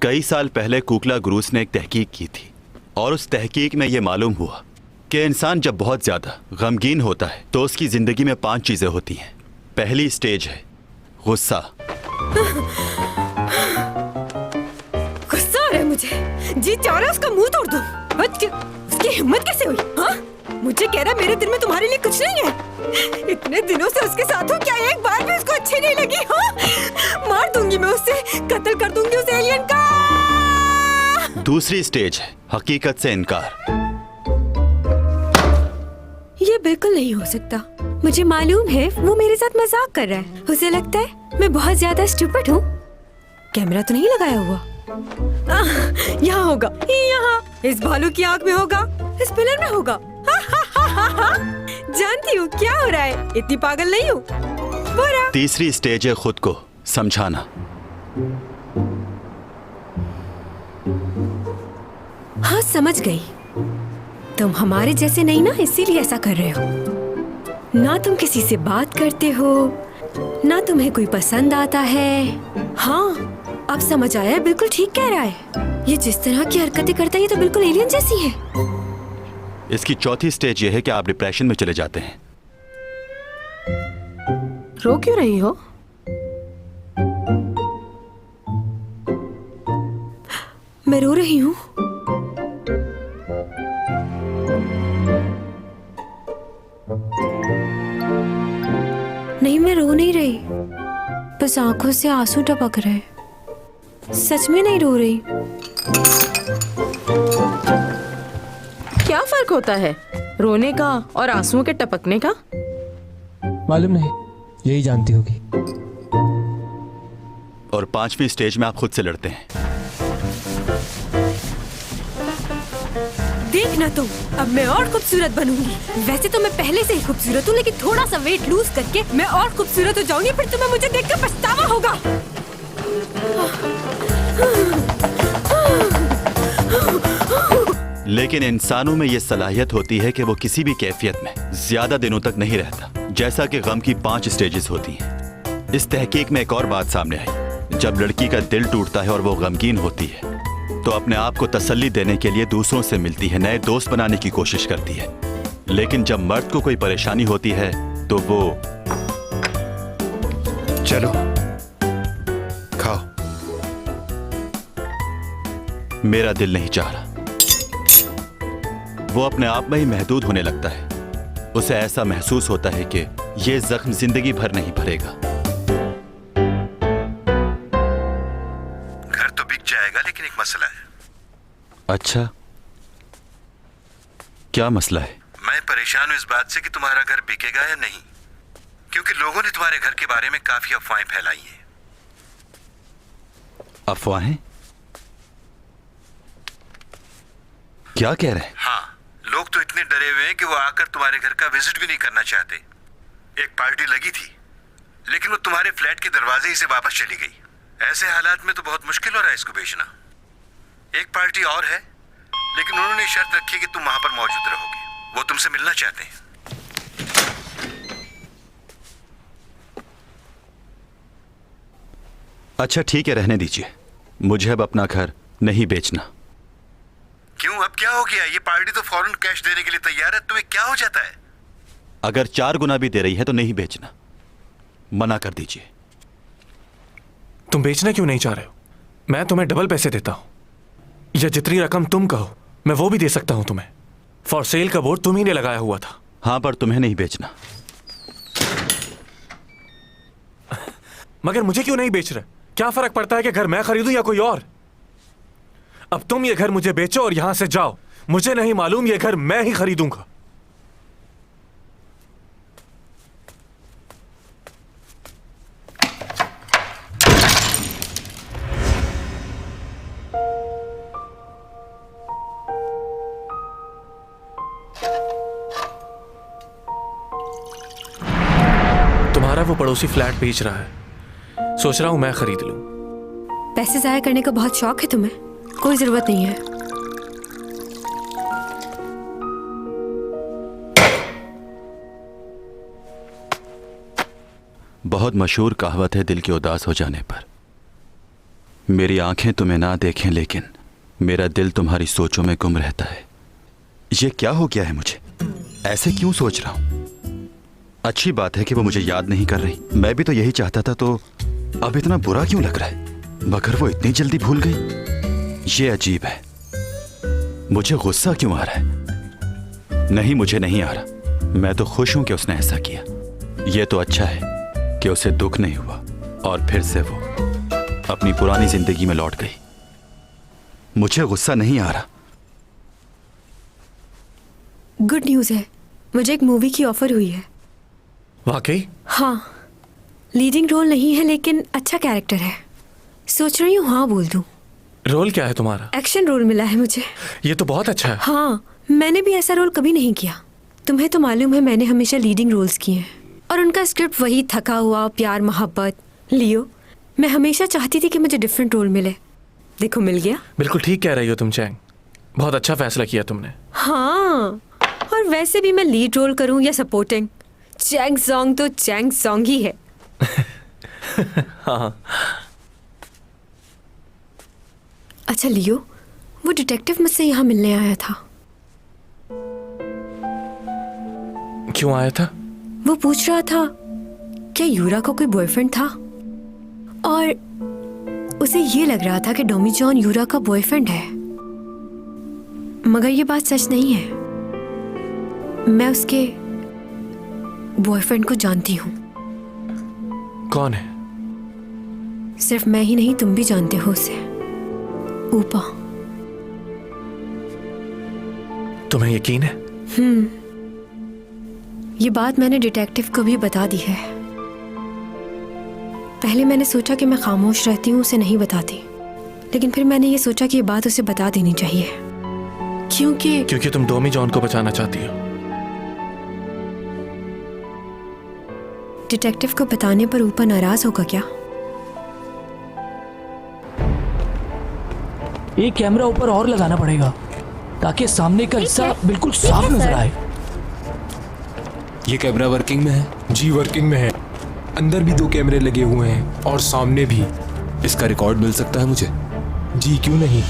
कई साल पहले कुकला ग्रूस ने एक तहकीक की थी और उस तहकीक में यह मालूम हुआ कि इंसान जब बहुत ज्यादा गमगीन होता है तो उसकी जिंदगी में 5 चीजें होती हैं। पहली स्टेज है गुस्सा। गुस्सा आ रहा है मुझे, जी चाह रहा है उसका मुंह तोड़ दूं। उसकी हिम्मत कैसे हुई? हाँ, मुझे कह रहा मेरे दिल में तुम्हारे लिए कुछ नहीं है। इतने दिनों से उसके साथ हूँ, क्या एक बार भी उसको अच्छी नहीं लगी? हाँ, मार दूंगी मैं उसे, कत्ल कर दूंगी उस एलियन का। दूसरी स्टेज है हकीकत से इनकार। ये बिल्कुल नहीं हो सकता। मुझे मालूम है वो मेरे साथ मजाक कर रहा है। उसे लगता है मैं बहुत ज्यादा स्टूपिड हूँ। कैमरा तो नहीं लगाया हुआ? यहाँ होगा, यहाँ इस भालू की आंख में होगा, इस पिलर में होगा। जानती हूँ क्या हो रहा है, इतनी पागल नहीं हूँ। बुरा। तीसरी स्टेज है खुद को समझाना। हाँ, समझ गई। तुम हमारे जैसे नहीं ना, इसीलिए ऐसा कर रहे हो। ना तुम किसी से बात करते हो, ना तुम्हें कोई पसंद आता है। हाँ, अब समझ आया, बिल्कुल ठीक कह रहा है। ये जिस तरह की हरकतें करता है ये तो बिल्कुल एलियन जैसी है। इसकी चौथी स्टेज ये है कि आप डिप्रेशन में चले जाते हैं। रो क्यों रही हो? मैं रो रही हूँ। नहीं, मैं रो नहीं रही, बस आंखों से आंसू टपक रहे। सच में नहीं रो रही। क्या फर्क होता है रोने का और आंसुओं के टपकने का? मालूम नहीं, यही जानती होगी। और 5वीं स्टेज में आप खुद से लड़ते हैं। देखना तुम, अब मैं और खूबसूरत बनूंगी। वैसे तो मैं पहले से ही खूबसूरत हूँ, लेकिन थोड़ा सा वेट लूज करके मैं और खूबसूरत हो जाऊंगी। फिर तुम्हें मुझे देखकर पछतावा होगा। लेकिन इंसानों में यह सलाहियत होती है कि वो किसी भी कैफियत में ज्यादा दिनों तक नहीं रहता। जैसा कि गम की 5 स्टेजेस होती हैं। इस तहकीक में एक और बात सामने आई, जब लड़की का दिल टूटता है और वो गमगीन होती है तो अपने आप को तसल्ली देने के लिए दूसरों से मिलती है, नए दोस्त बनाने की कोशिश करती है। लेकिन जब मर्द को कोई परेशानी होती है तो वो चलो खाओ। मेरा दिल नहीं चाह रहा। वो अपने आप में ही महदूद होने लगता है। उसे ऐसा महसूस होता है कि ये जख्म जिंदगी भर नहीं भरेगा। घर तो बिक जाएगा, लेकिन एक मसला है। अच्छा, क्या मसला है? मैं परेशान हूं इस बात से कि तुम्हारा घर बिकेगा या नहीं, क्योंकि लोगों ने तुम्हारे घर के बारे में काफी अफवाहें फैलाई हैं। अफवाहें? क्या कह रहे हैं? हाँ, लोग तो इतने डरे हुए हैं कि वो आकर तुम्हारे घर का विजिट भी नहीं करना चाहते। एक पार्टी लगी थी, लेकिन वो तुम्हारे फ्लैट के दरवाजे ही से वापस चली गई। ऐसे हालात में तो बहुत मुश्किल हो रहा है इसको बेचना। एक पार्टी और है, लेकिन उन्होंने शर्त रखी कि तुम वहां पर मौजूद रहोगे। वो तुमसे मिलना चाहते हैं। अच्छा ठीक है, रहने दीजिए। मुझे अब अपना घर नहीं बेचना। क्यों, अब क्या हो गया? ये पार्टी तो फौरन कैश देने के लिए तैयार है, तुम्हें क्या हो जाता है? अगर 4 गुना भी दे रही है तो नहीं बेचना, मना कर दीजिए। तुम बेचना क्यों नहीं चाह रहे हो? मैं तुम्हें डबल पैसे देता हूं, या जितनी रकम तुम कहो मैं वो भी दे सकता हूं तुम्हें। फॉर सेल का बोर्ड तुम ही ने लगाया हुआ था। हाँ, पर तुम्हें नहीं बेचना। मगर मुझे क्यों नहीं बेच रहे? क्या फर्क पड़ता है कि घर मैं खरीदूं या कोई और? अब तुम ये घर मुझे बेचो और यहां से जाओ। मुझे नहीं मालूम, ये घर मैं ही खरीदूंगा। तुम्हारा वो पड़ोसी फ्लैट बेच रहा है, सोच रहा हूं मैं खरीद लूं। पैसे जाया करने का बहुत शौक है तुम्हें? कोई जरूरत नहीं है। बहुत मशहूर कहावत है, दिल के उदास हो जाने पर मेरी आंखें तुम्हें ना देखें, लेकिन मेरा दिल तुम्हारी सोचों में गुम रहता है। ये क्या हो गया है मुझे? ऐसे क्यों सोच रहा हूं? अच्छी बात है कि वो मुझे याद नहीं कर रही। मैं भी तो यही चाहता था, तो अब इतना बुरा क्यों लग रहा है? मगर वो इतनी जल्दी भूल गई। ये अजीब है। मुझे गुस्सा क्यों आ रहा है? नहीं, मुझे नहीं आ रहा। मैं तो खुश हूं कि उसने ऐसा किया। ये तो अच्छा है कि उसे दुख नहीं हुआ और फिर से वो अपनी पुरानी जिंदगी में लौट गई। मुझे गुस्सा नहीं आ रहा। गुड न्यूज़ है, मुझे एक मूवी की ऑफर हुई है। वाकई? हाँ, लीडिंग रोल नहीं है लेकिन अच्छा कैरेक्टर है। सोच रही हूँ हाँ बोल दूँ। रोल क्या है तुम्हारा? एक्शन रोल मिला है मुझे। ये तो बहुत अच्छा है। हाँ, मैंने भी ऐसा रोल कभी नहीं किया। तुम्हें तो मालूम है मैंने हमेशा लीडिंग रोल्स किए हैं, और उनका स्क्रिप्ट वही थका हुआ प्यार मोहब्बत। लियो, मैं हमेशा चाहती थी कि मुझे डिफरेंट रोल मिले। देखो मिल गया। बिल्कुल ठीक कह रही हो तुम चैंग, बहुत अच्छा फैसला किया तुमने। हाँ, और वैसे भी मैं लीड रोल करूँ या सपोर्टिंग, चैंग सॉन्ग तो चैंग सॉन्ग ही है। हाँ। अच्छा लियो, वो डिटेक्टिव मुझसे यहाँ मिलने आया था। क्यों आया था? वो पूछ रहा था क्या यूरा का कोई बॉयफ्रेंड था, और उसे ये लग रहा था कि डोमी जॉन यूरा का बॉयफ्रेंड है। मगर ये बात सच नहीं है। मैं उसके बॉयफ्रेंड को जानती हूँ। कौन है? सिर्फ मैं ही नहीं, तुम भी जानते हो उसे। ऊपा। तुम्हें यकीन है? ये बात मैंने डिटेक्टिव को भी बता दी है। पहले मैंने सोचा कि मैं खामोश रहती हूँ, उसे नहीं बताती, लेकिन फिर मैंने ये सोचा कि ये बात उसे बता देनी चाहिए, क्योंकि तुम डोमी जॉन को बचाना चाहती हो। डिटेक्टिव को बताने पर ऊपर नाराज होगा क्या? एक कैमरा ऊपर और लगाना पड़ेगा। ताकि सामने का हिस्सा बिल्कुल साफ नजर आए। ये कैमरा वर्किंग में है? जी वर्किंग में है। अंदर भी 2 कैमरे लगे हुए हैं और सामने भी। इसका रिकॉर्ड मिल सकता है मुझे? जी क्यों नहीं।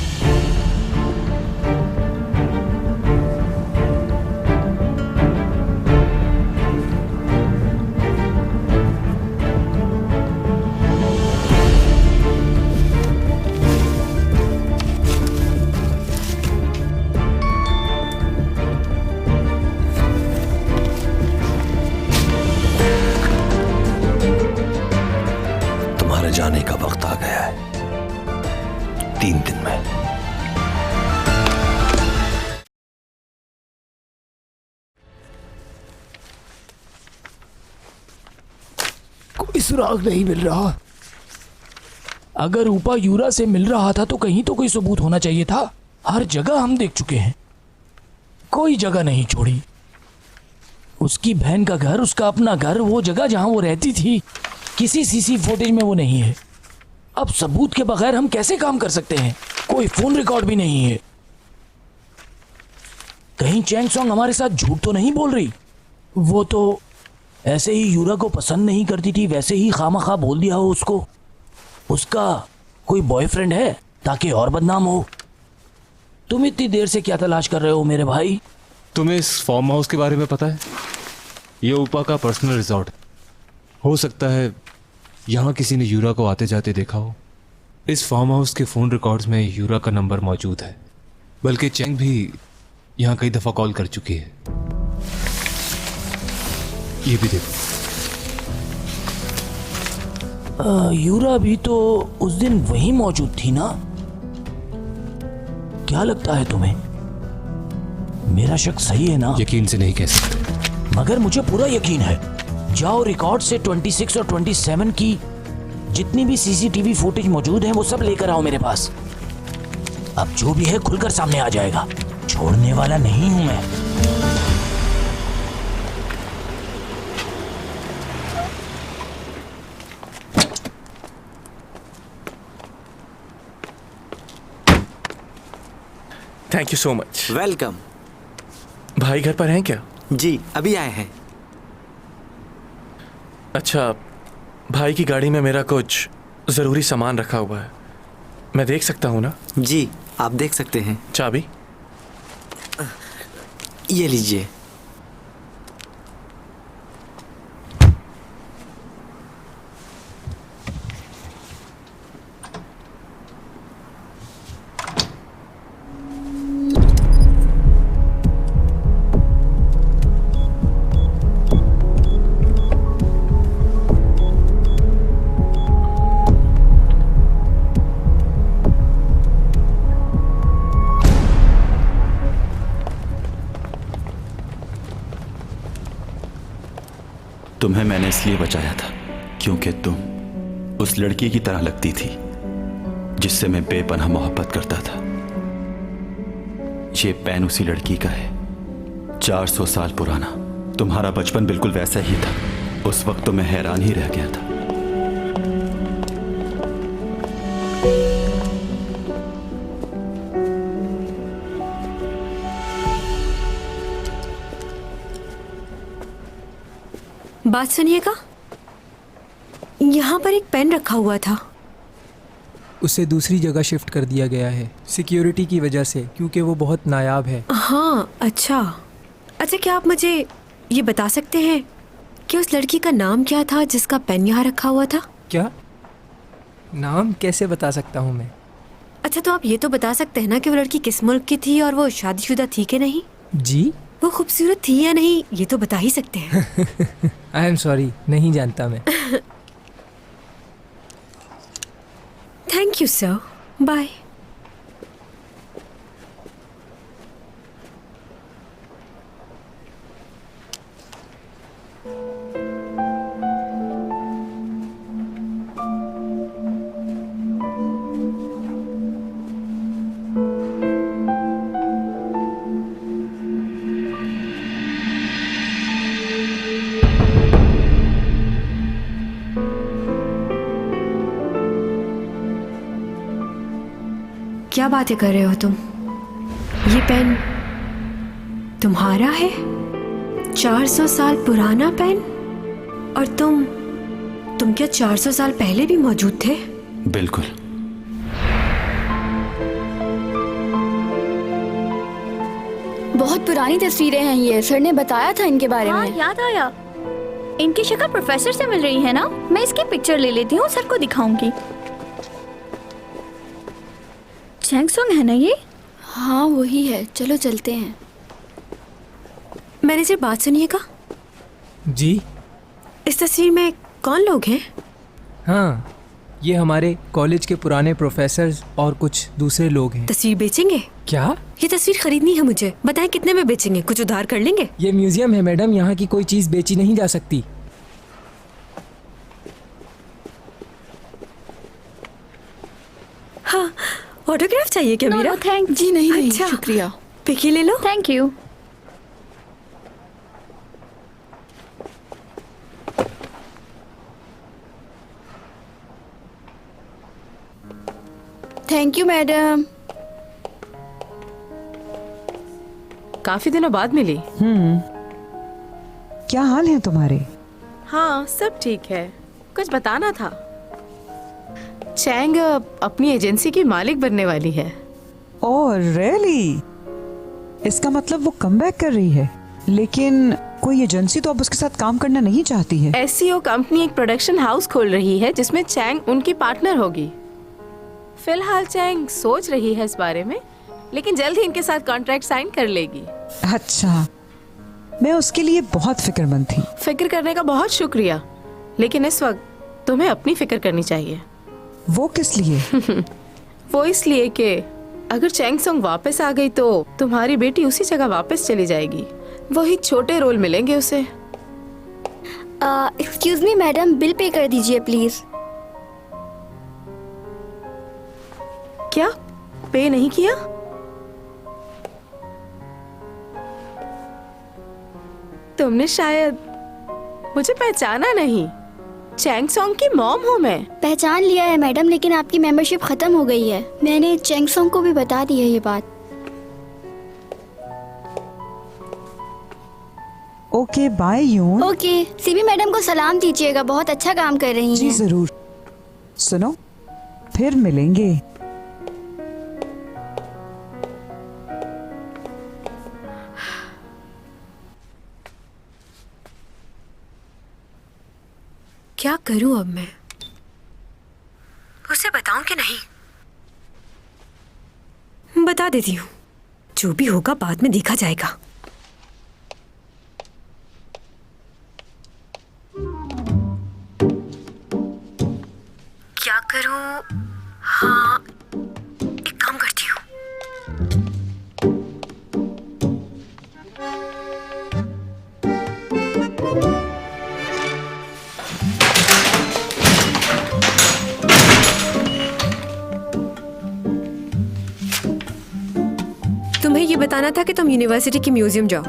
तुम्हारे जाने का वक्त आ गया है, 3 दिन में। कोई सुराग नहीं मिल रहा। अगर ऊपा यूरा से मिल रहा था तो कहीं तो कोई सबूत होना चाहिए था। हर जगह हम देख चुके हैं, कोई जगह नहीं छोड़ी। उसकी बहन का घर, उसका अपना घर, वो जगह जहां वो रहती थी, किसी सीसी फुटेज में वो नहीं है। अब सबूत के बगैर हम कैसे काम कर सकते हैं? कोई फोन रिकॉर्ड भी नहीं है। कहीं चैंग सॉन्ग हमारे साथ झूठ तो नहीं बोल रही? वो तो ऐसे ही यूरा को पसंद नहीं करती थी, वैसे ही खामखा बोल दिया हो उसको। उसका कोई बॉयफ्रेंड है ताकि और बदनाम हो। तुम इतनी देर से क्या तलाश कर रहे हो मेरे भाई? तुम्हें इस फार्म हाउस के बारे में पता है? ये ऊपा का पर्सनल रिजॉर्ट है। हो सकता है यहाँ किसी ने यूरा को आते जाते देखा हो। इस फार्म हाउस के फ़ोन रिकॉर्ड्स में यूरा का नंबर मौजूद है, बल्कि चैंग भी यहाँ कई दफ़ा कॉल कर चुकी है। ये भी देखो। यूरा भी तो उस दिन वहीं मौजूद थी ना? क्या लगता है तुम्हें, मेरा शक सही है ना? यकीन से नहीं कह सकते, मगर मुझे पूरा यकीन है। जाओ रिकॉर्ड से 26 और 27 की जितनी भी सीसीटीवी फुटेज मौजूद है वो सब लेकर आओ मेरे पास। अब जो भी है खुलकर सामने आ जाएगा, छोड़ने वाला नहीं हूं मैं। Thank you so much. Welcome. भाई घर पर हैं क्या? जी अभी आए हैं। अच्छा, भाई की गाड़ी में मेरा कुछ ज़रूरी सामान रखा हुआ है, मैं देख सकता हूँ ना? जी आप देख सकते हैं। चाबी? ये लीजिए। तुम्हें मैंने इसलिए बचाया था क्योंकि तुम उस लड़की की तरह लगती थी जिससे मैं बेपनाह मोहब्बत करता था। ये पेन उसी लड़की का है, 400 साल पुराना। तुम्हारा बचपन बिल्कुल वैसा ही था। उस वक्त तो मैं हैरान ही रह गया था। बात सुनिएगा, यहाँ पर एक पेन रखा हुआ था। उसे दूसरी जगह शिफ्ट कर दिया गया है सिक्योरिटी की वजह से, क्योंकि वो बहुत नायाब है। हाँ अच्छा, क्या आप मुझे ये बता सकते हैं कि उस लड़की का नाम क्या था जिसका पेन यहाँ रखा हुआ था? क्या नाम कैसे बता सकता हूँ मैं? अच्छा तो आप ये तो बता सकते हैं ना कि वो लड़की किस मुल्क की थी और वो शादीशुदा थी कि नहीं? जी, वो खूबसूरत थी या नहीं, ये तो बता ही सकते हैं। आई एम सॉरी, नहीं जानता मैं। Thank you sir, bye. क्या बातें कर रहे हो तुम? ये पेन तुम्हारा है? 400 साल पुराना पेन? और तुम क्या 400 साल पहले भी मौजूद थे? बिल्कुल। बहुत पुरानी तस्वीरें हैं ये, सर ने बताया था इनके बारे में। याद आया, इनकी शक्ल प्रोफेसर से मिल रही है ना? मैं इसकी पिक्चर ले लेती हूँ, सर को दिखाऊंगी। चैंग सॉन्ग है ना ये? हाँ वही है, चलो चलते हैं। मैनेजर बात सुनिएगा। जी इस तस्वीर में कौन लोग हैं? हाँ, ये हमारे कॉलेज के पुराने प्रोफेसर्स और कुछ दूसरे लोग हैं। तस्वीर बेचेंगे क्या? ये तस्वीर खरीदनी है मुझे, बताएं कितने में बेचेंगे? कुछ उधार कर लेंगे? ये म्यूजियम है मैडम, यहाँ की कोई चीज बेची नहीं जा सकती। हाँ, ऑटोग्राफ चाहिए क्या मेरा? थैंक जी नहीं, अच्छा, शुक्रिया। पिक ही ले लो। Thank you. Thank you madam. काफी दिनों बाद मिली। क्या हाल है तुम्हारे? हाँ सब ठीक है। कुछ बताना था। चैंग अपनी एजेंसी की मालिक बनने वाली है। Oh really? इसका मतलब वो कमबैक कर रही है। लेकिन कोई एजेंसी तो अब उसके साथ काम करना नहीं चाहती है। एससीओ कंपनी एक प्रोडक्शन हाउस खोल रही है जिसमें चैंग उनकी पार्टनर होगी। फिलहाल चैंग सोच रही है इस बारे में, लेकिन जल्द ही इनके साथ कॉन्ट्रैक्ट साइन कर लेगी। अच्छा, मैं उसके लिए बहुत फिक्रमंद थी। फिक्र करने का बहुत शुक्रिया, लेकिन इस वक्त तुम्हें अपनी फिक्र करनी चाहिए। वो किस लिए? वो इसलिए कि अगर चैंग सॉन्ग वापस आ गई तो तुम्हारी बेटी उसी जगह वापस चली जाएगी। वही छोटे रोल मिलेंगे उसे। Excuse me madam, bill pay कर दीजिए प्लीज। क्या पे नहीं किया? तुमने शायद मुझे पहचाना नहीं। चैंग सॉन्ग की मॉम हूँ मैं। पहचान लिया है मैडम, लेकिन आपकी मेंबरशिप खत्म हो गई है। मैंने चैंग सॉन्ग को भी बता दी है ये बात। ओके बाय यून। ओके, सीबी मैडम को सलाम दीजिएगा, बहुत अच्छा काम कर रही हैं। जी जरूर। सुनो, फिर मिलेंगे। क्या करूं अब मैं? उसे बताऊं कि नहीं? बता देती हूँ, जो भी होगा बाद में देखा जाएगा। क्या करूं? हाँ, एक काम करती हूँ। तुम्हें ये बताना था कि तुम यूनिवर्सिटी की म्यूजियम जाओ।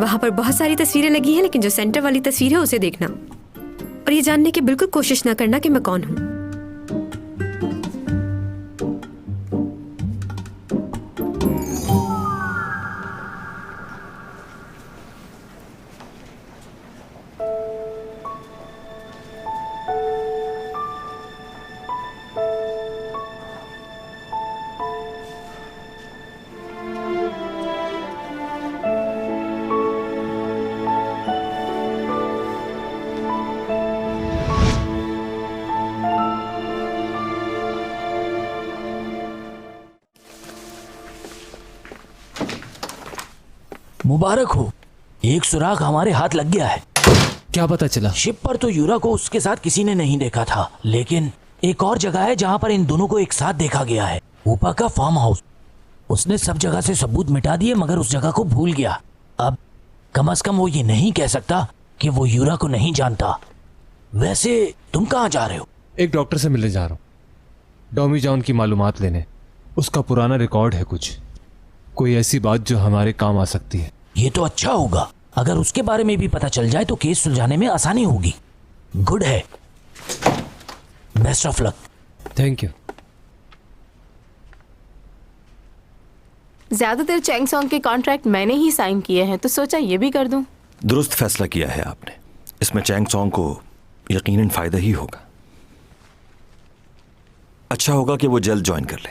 वहां पर बहुत सारी तस्वीरें लगी हैं, लेकिन जो सेंटर वाली तस्वीर है उसे देखना और ये जानने की बिल्कुल कोशिश ना करना कि मैं कौन हूं। मुबारक हो, एक सुराग हमारे हाथ लग गया है। क्या पता चला? शिप पर तो यूरा को उसके साथ किसी ने नहीं देखा था, लेकिन एक और जगह है जहां पर इन दोनों को एक साथ देखा गया है। ऊपा का फार्म हाउस। उसने सब जगह से सबूत मिटा दिए, मगर उस जगह को भूल गया। अब कम से कम वो ये नहीं कह सकता कि वो यूरा को नहीं जानता। वैसे तुम कहाँ जा रहे हो? एक डॉक्टर से मिलने जा रहा हूँ, डॉमी जॉन की मालूमात लेने। उसका पुराना रिकॉर्ड है कुछ, कोई ऐसी बात जो हमारे काम आ सकती है। ये तो अच्छा होगा। अगर उसके बारे में भी पता चल जाए तो केस सुलझाने में आसानी होगी। गुड है, best of luck. Thank you. ज्यादातर चैंग सॉन्ग के कॉन्ट्रैक्ट मैंने ही साइन किए हैं, तो सोचा ये भी कर दूं। दुरुस्त फैसला किया है आपने। इसमें चैंग सॉन्ग को यकीनन फायदा ही होगा। अच्छा होगा कि वो जल्द ज्वाइन कर ले।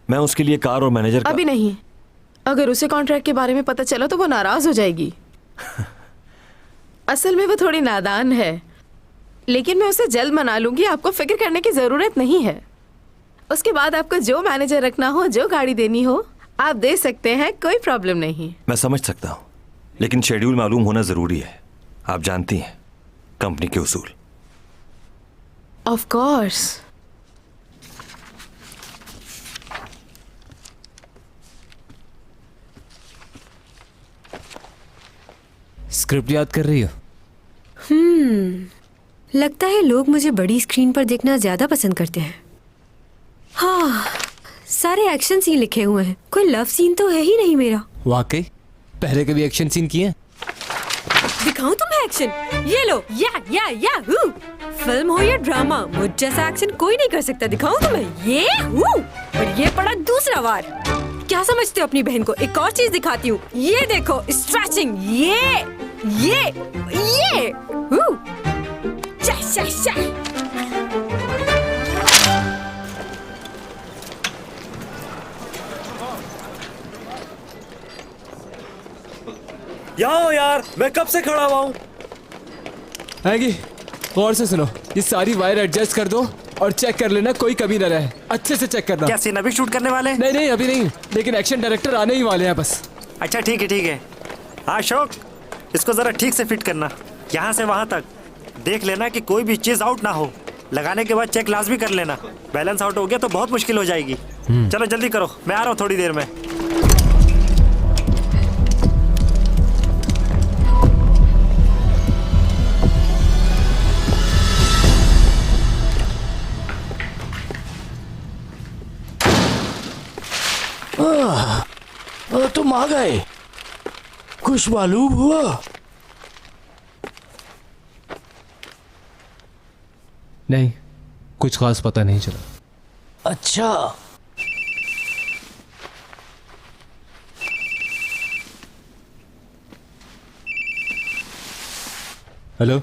मैं उसके लिए कार और मैनेजर अभी नहीं, अगर उसे कॉन्ट्रैक्ट के बारे में पता चला तो वो नाराज हो जाएगी। असल में वो थोड़ी नादान है, लेकिन मैं उसे जल्द मना लूंगी, आपको फिक्र करने की जरूरत नहीं है। उसके बाद आपको जो मैनेजर रखना हो, जो गाड़ी देनी हो, आप दे सकते हैं, कोई प्रॉब्लम नहीं। मैं समझ सकता हूं, लेकिन शेड्यूल मालूम होना जरूरी है। आप जानती हैं कंपनी के उसूल। Of course. स्क्रिप्ट याद कर रही हो? लगता है लोग मुझे बड़ी स्क्रीन पर देखना ज्यादा पसंद करते हैं। हाँ, सारे एक्शन सीन लिखे हुए हैं, कोई लव सीन तो है ही नहीं मेरा। वाकई? पहले कभी एक्शन सीन किए? दिखाऊं तुम्हें एक्शन? ये लो, या हूँ। फिल्म हो या ड्रामा, मुझ जैसा एक्शन कोई नहीं कर सकता। दिखाऊं तुम्हें? ये हूँ। और ये पड़ा दूसरा वार। क्या समझते हो अपनी बहन को? एक और चीज दिखाती हूँ, ये देखो, स्ट्रेचिंग। ये हूँ। यहाँ यार, मैं कब से खड़ा हुआ हूँ। आएगी, गौर से सुनो, ये सारी वायर एडजस्ट कर दो और चेक कर लेना कोई कमी न रहे। अच्छे से चेक करना। क्या सीन अभी शूट करने वाले? नहीं अभी नहीं, लेकिन एक्शन डायरेक्टर आने ही वाले हैं बस। अच्छा ठीक है। हाँ अशोक, इसको जरा ठीक से फिट करना, यहाँ से वहाँ तक। देख लेना कि कोई भी चीज आउट ना हो। लगाने के बाद चेक लाजमी कर लेना। बैलेंस आउट हो गया तो बहुत मुश्किल हो जाएगी। चलो जल्दी करो, मैं आ रहा हूँ थोड़ी देर में। तुम आ गए, कुछ मालूम हुआ? नहीं, कुछ खास पता नहीं चला। अच्छा, हेलो,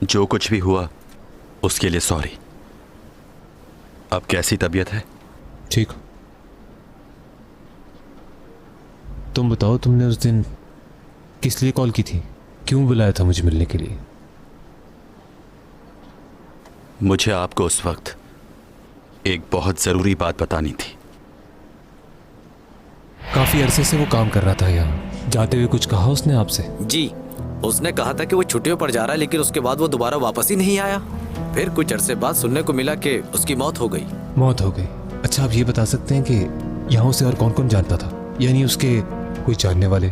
जो कुछ भी हुआ उसके लिए सॉरी। अब कैसी तबीयत है? ठीक। तुम बताओ, तुमने उस दिन किस लिए कॉल की थी? क्यों बुलाया था मुझे मिलने के लिए? मुझे आपको उस वक्त एक बहुत जरूरी बात बतानी थी। काफी अरसे से वो काम कर रहा था यहाँ। जाते हुए कुछ कहा उसने आपसे? जी, उसने कहा था कि वो छुट्टियों पर जा रहा है, लेकिन उसके बाद वो दोबारा वापस ही नहीं आया। फिर कुछ अरसे बाद सुनने को मिला कि उसकी मौत हो गई। मौत हो गई? अच्छा, आप ये बता सकते हैं कि यहाँ उसे और कौन कौन जानता था? यानी उसके कोई जानने वाले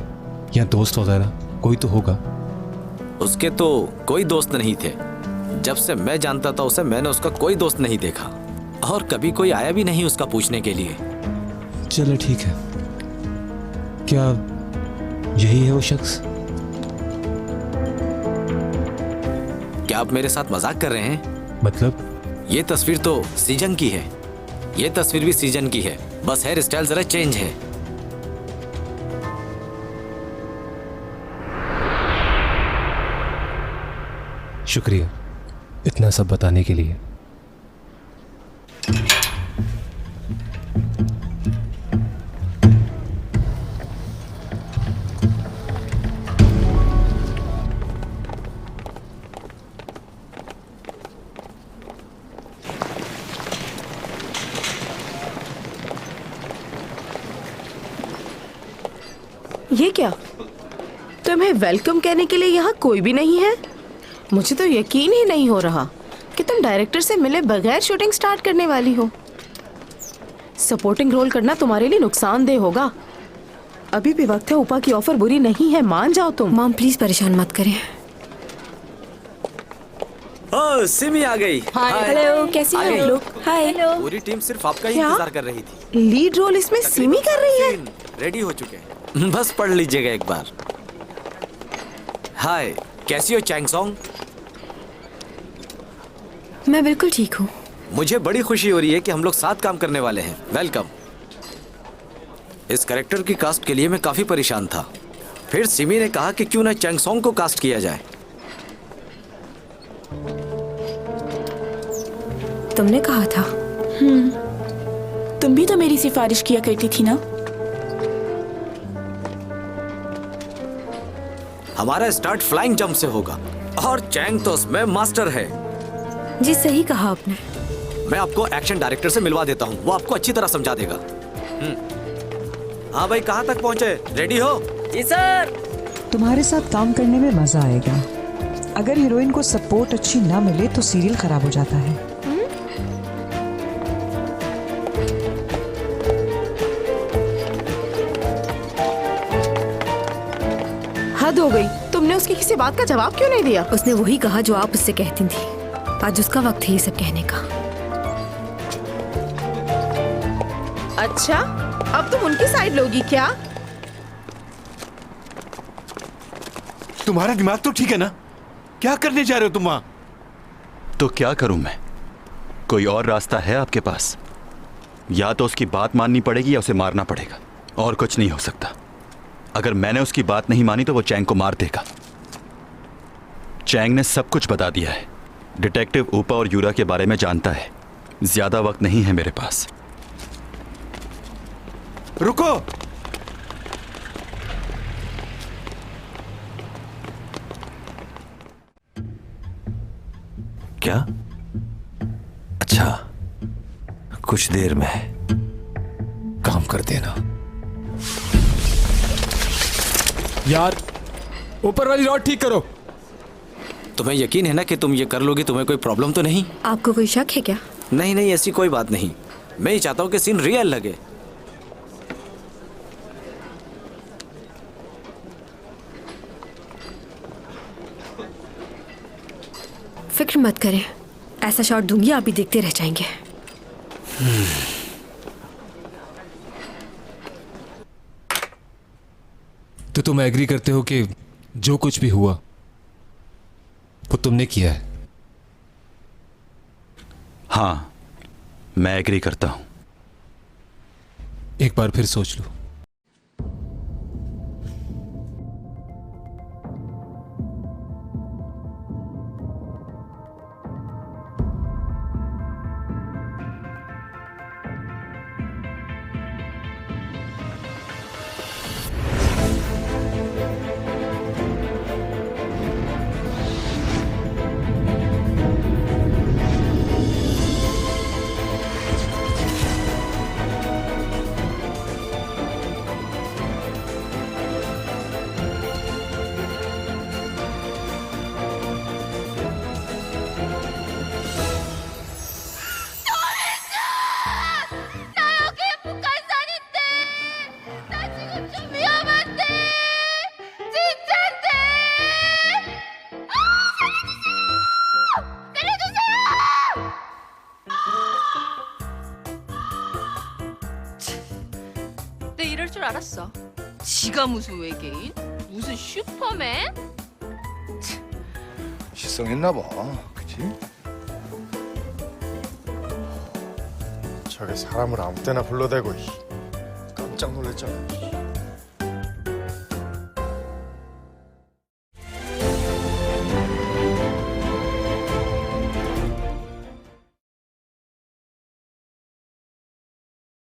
या दोस्त वगैरह कोई तो होगा। उसके तो कोई दोस्त नहीं थे। जब से मैं जानता था उसे, मैंने उसका कोई दोस्त नहीं देखा, और कभी कोई आया भी नहीं उसका पूछने के लिए। चलो ठीक है। क्या यही है वो शख्स? क्या आप मेरे साथ मजाक कर रहे हैं? मतलब? ये तस्वीर तो सीजन की है, ये तस्वीर भी सीजन की है, बस हेयर स्टाइल जरा चेंज है। शुक्रिया इतना सब बताने के लिए। ये क्या? तुम्हें वेलकम कहने के लिए यहाँ कोई भी नहीं है? मुझे तो यकीन ही नहीं हो रहा कि तुम डायरेक्टर से मिले बगैर शूटिंग स्टार्ट करने वाली हो। सपोर्टिंग रोल करना तुम्हारे लिए नुकसानदेह होगा। अभी भी वक्त है, उपा की ऑफर बुरी नहीं है, मान जाओ तुम। मॉम प्लीज परेशान मत करें। ओह सिमी आ गई। हेलो, कैसी हो आप लोग? हाय। पूरी टीम सिर्फ आपका ही क्या? इंतजार कर रही थी। लीड रोल इसमें सिमी कर रही है? रेडी हो चुके हैं, बस पढ़ लीजिएगा एक बार। हाय, कैसी हो चैंग सॉन्ग? मैं बिल्कुल ठीक हूँ। मुझे बड़ी खुशी हो रही है कि हम लोग साथ काम करने वाले हैं। वेलकम। इस कैरेक्टर की कास्ट के लिए मैं काफी परेशान था, फिर सिमी ने कहा कि क्यों ना चैंग सॉन्ग को कास्ट किया जाए। तुमने कहा था। तुम भी तो मेरी सिफारिश किया करती थी ना। हमारा स्टार्ट फ्लाइंग जंप से होगा और चैंग तो उसमें मास्टर है। जी सही कहा आपने। मैं आपको एक्शन डायरेक्टर से मिलवा देता हूँ, वो आपको अच्छी तरह समझा देगा। हाँ भाई, कहाँ तक पहुँचे? रेडी हो? जी सर। तुम्हारे साथ काम करने में मजा आएगा। अगर हीरोइन को सपोर्ट अच्छी ना मिले तो सीरियल खराब हो जाता है। हद हो गई, तुमने उसकी किसी बात का जवाब क्यों नहीं दिया? उसने वही कहा जो आप उससे कहती थी। आज उसका वक्त है ये सब कहने का। अच्छा, अब तुम उनकी साइड लोगी क्या? तुम्हारा दिमाग तो ठीक है ना? क्या करने जा रहे हो तुम वहां? तो क्या करूं मैं? कोई और रास्ता है आपके पास? या तो उसकी बात माननी पड़ेगी या उसे मारना पड़ेगा, और कुछ नहीं हो सकता। अगर मैंने उसकी बात नहीं मानी तो वो चैंग को मार देगा। चैंग ने सब कुछ बता दिया है। डिटेक्टिव ऊपा और यूरा के बारे में जानता है। ज्यादा वक्त नहीं है मेरे पास। रुको। क्या? अच्छा, कुछ देर में काम कर देना। यार, ऊपर वाली रॉड ठीक करो। तुम्हें यकीन है ना कि तुम ये कर लोगी? तुम्हें कोई प्रॉब्लम तो नहीं? आपको कोई शक है क्या? नहीं नहीं, ऐसी कोई बात नहीं। मैं ही चाहता हूँ कि सीन रियल लगे। फिक्र मत करें, ऐसा शॉट दूंगी आप भी देखते रह जाएंगे। तो तुम एग्री करते हो कि जो कुछ भी हुआ वो तुमने किया है? हाँ, मैं एग्री करता हूं। एक बार फिर सोच लो। 내 이럴 줄 알았어. 지가 무슨 외계인? 무슨 슈퍼맨? 실성했나 봐. 그치? 저게 사람을 아무 때나 불러대고 깜짝 놀랐잖아.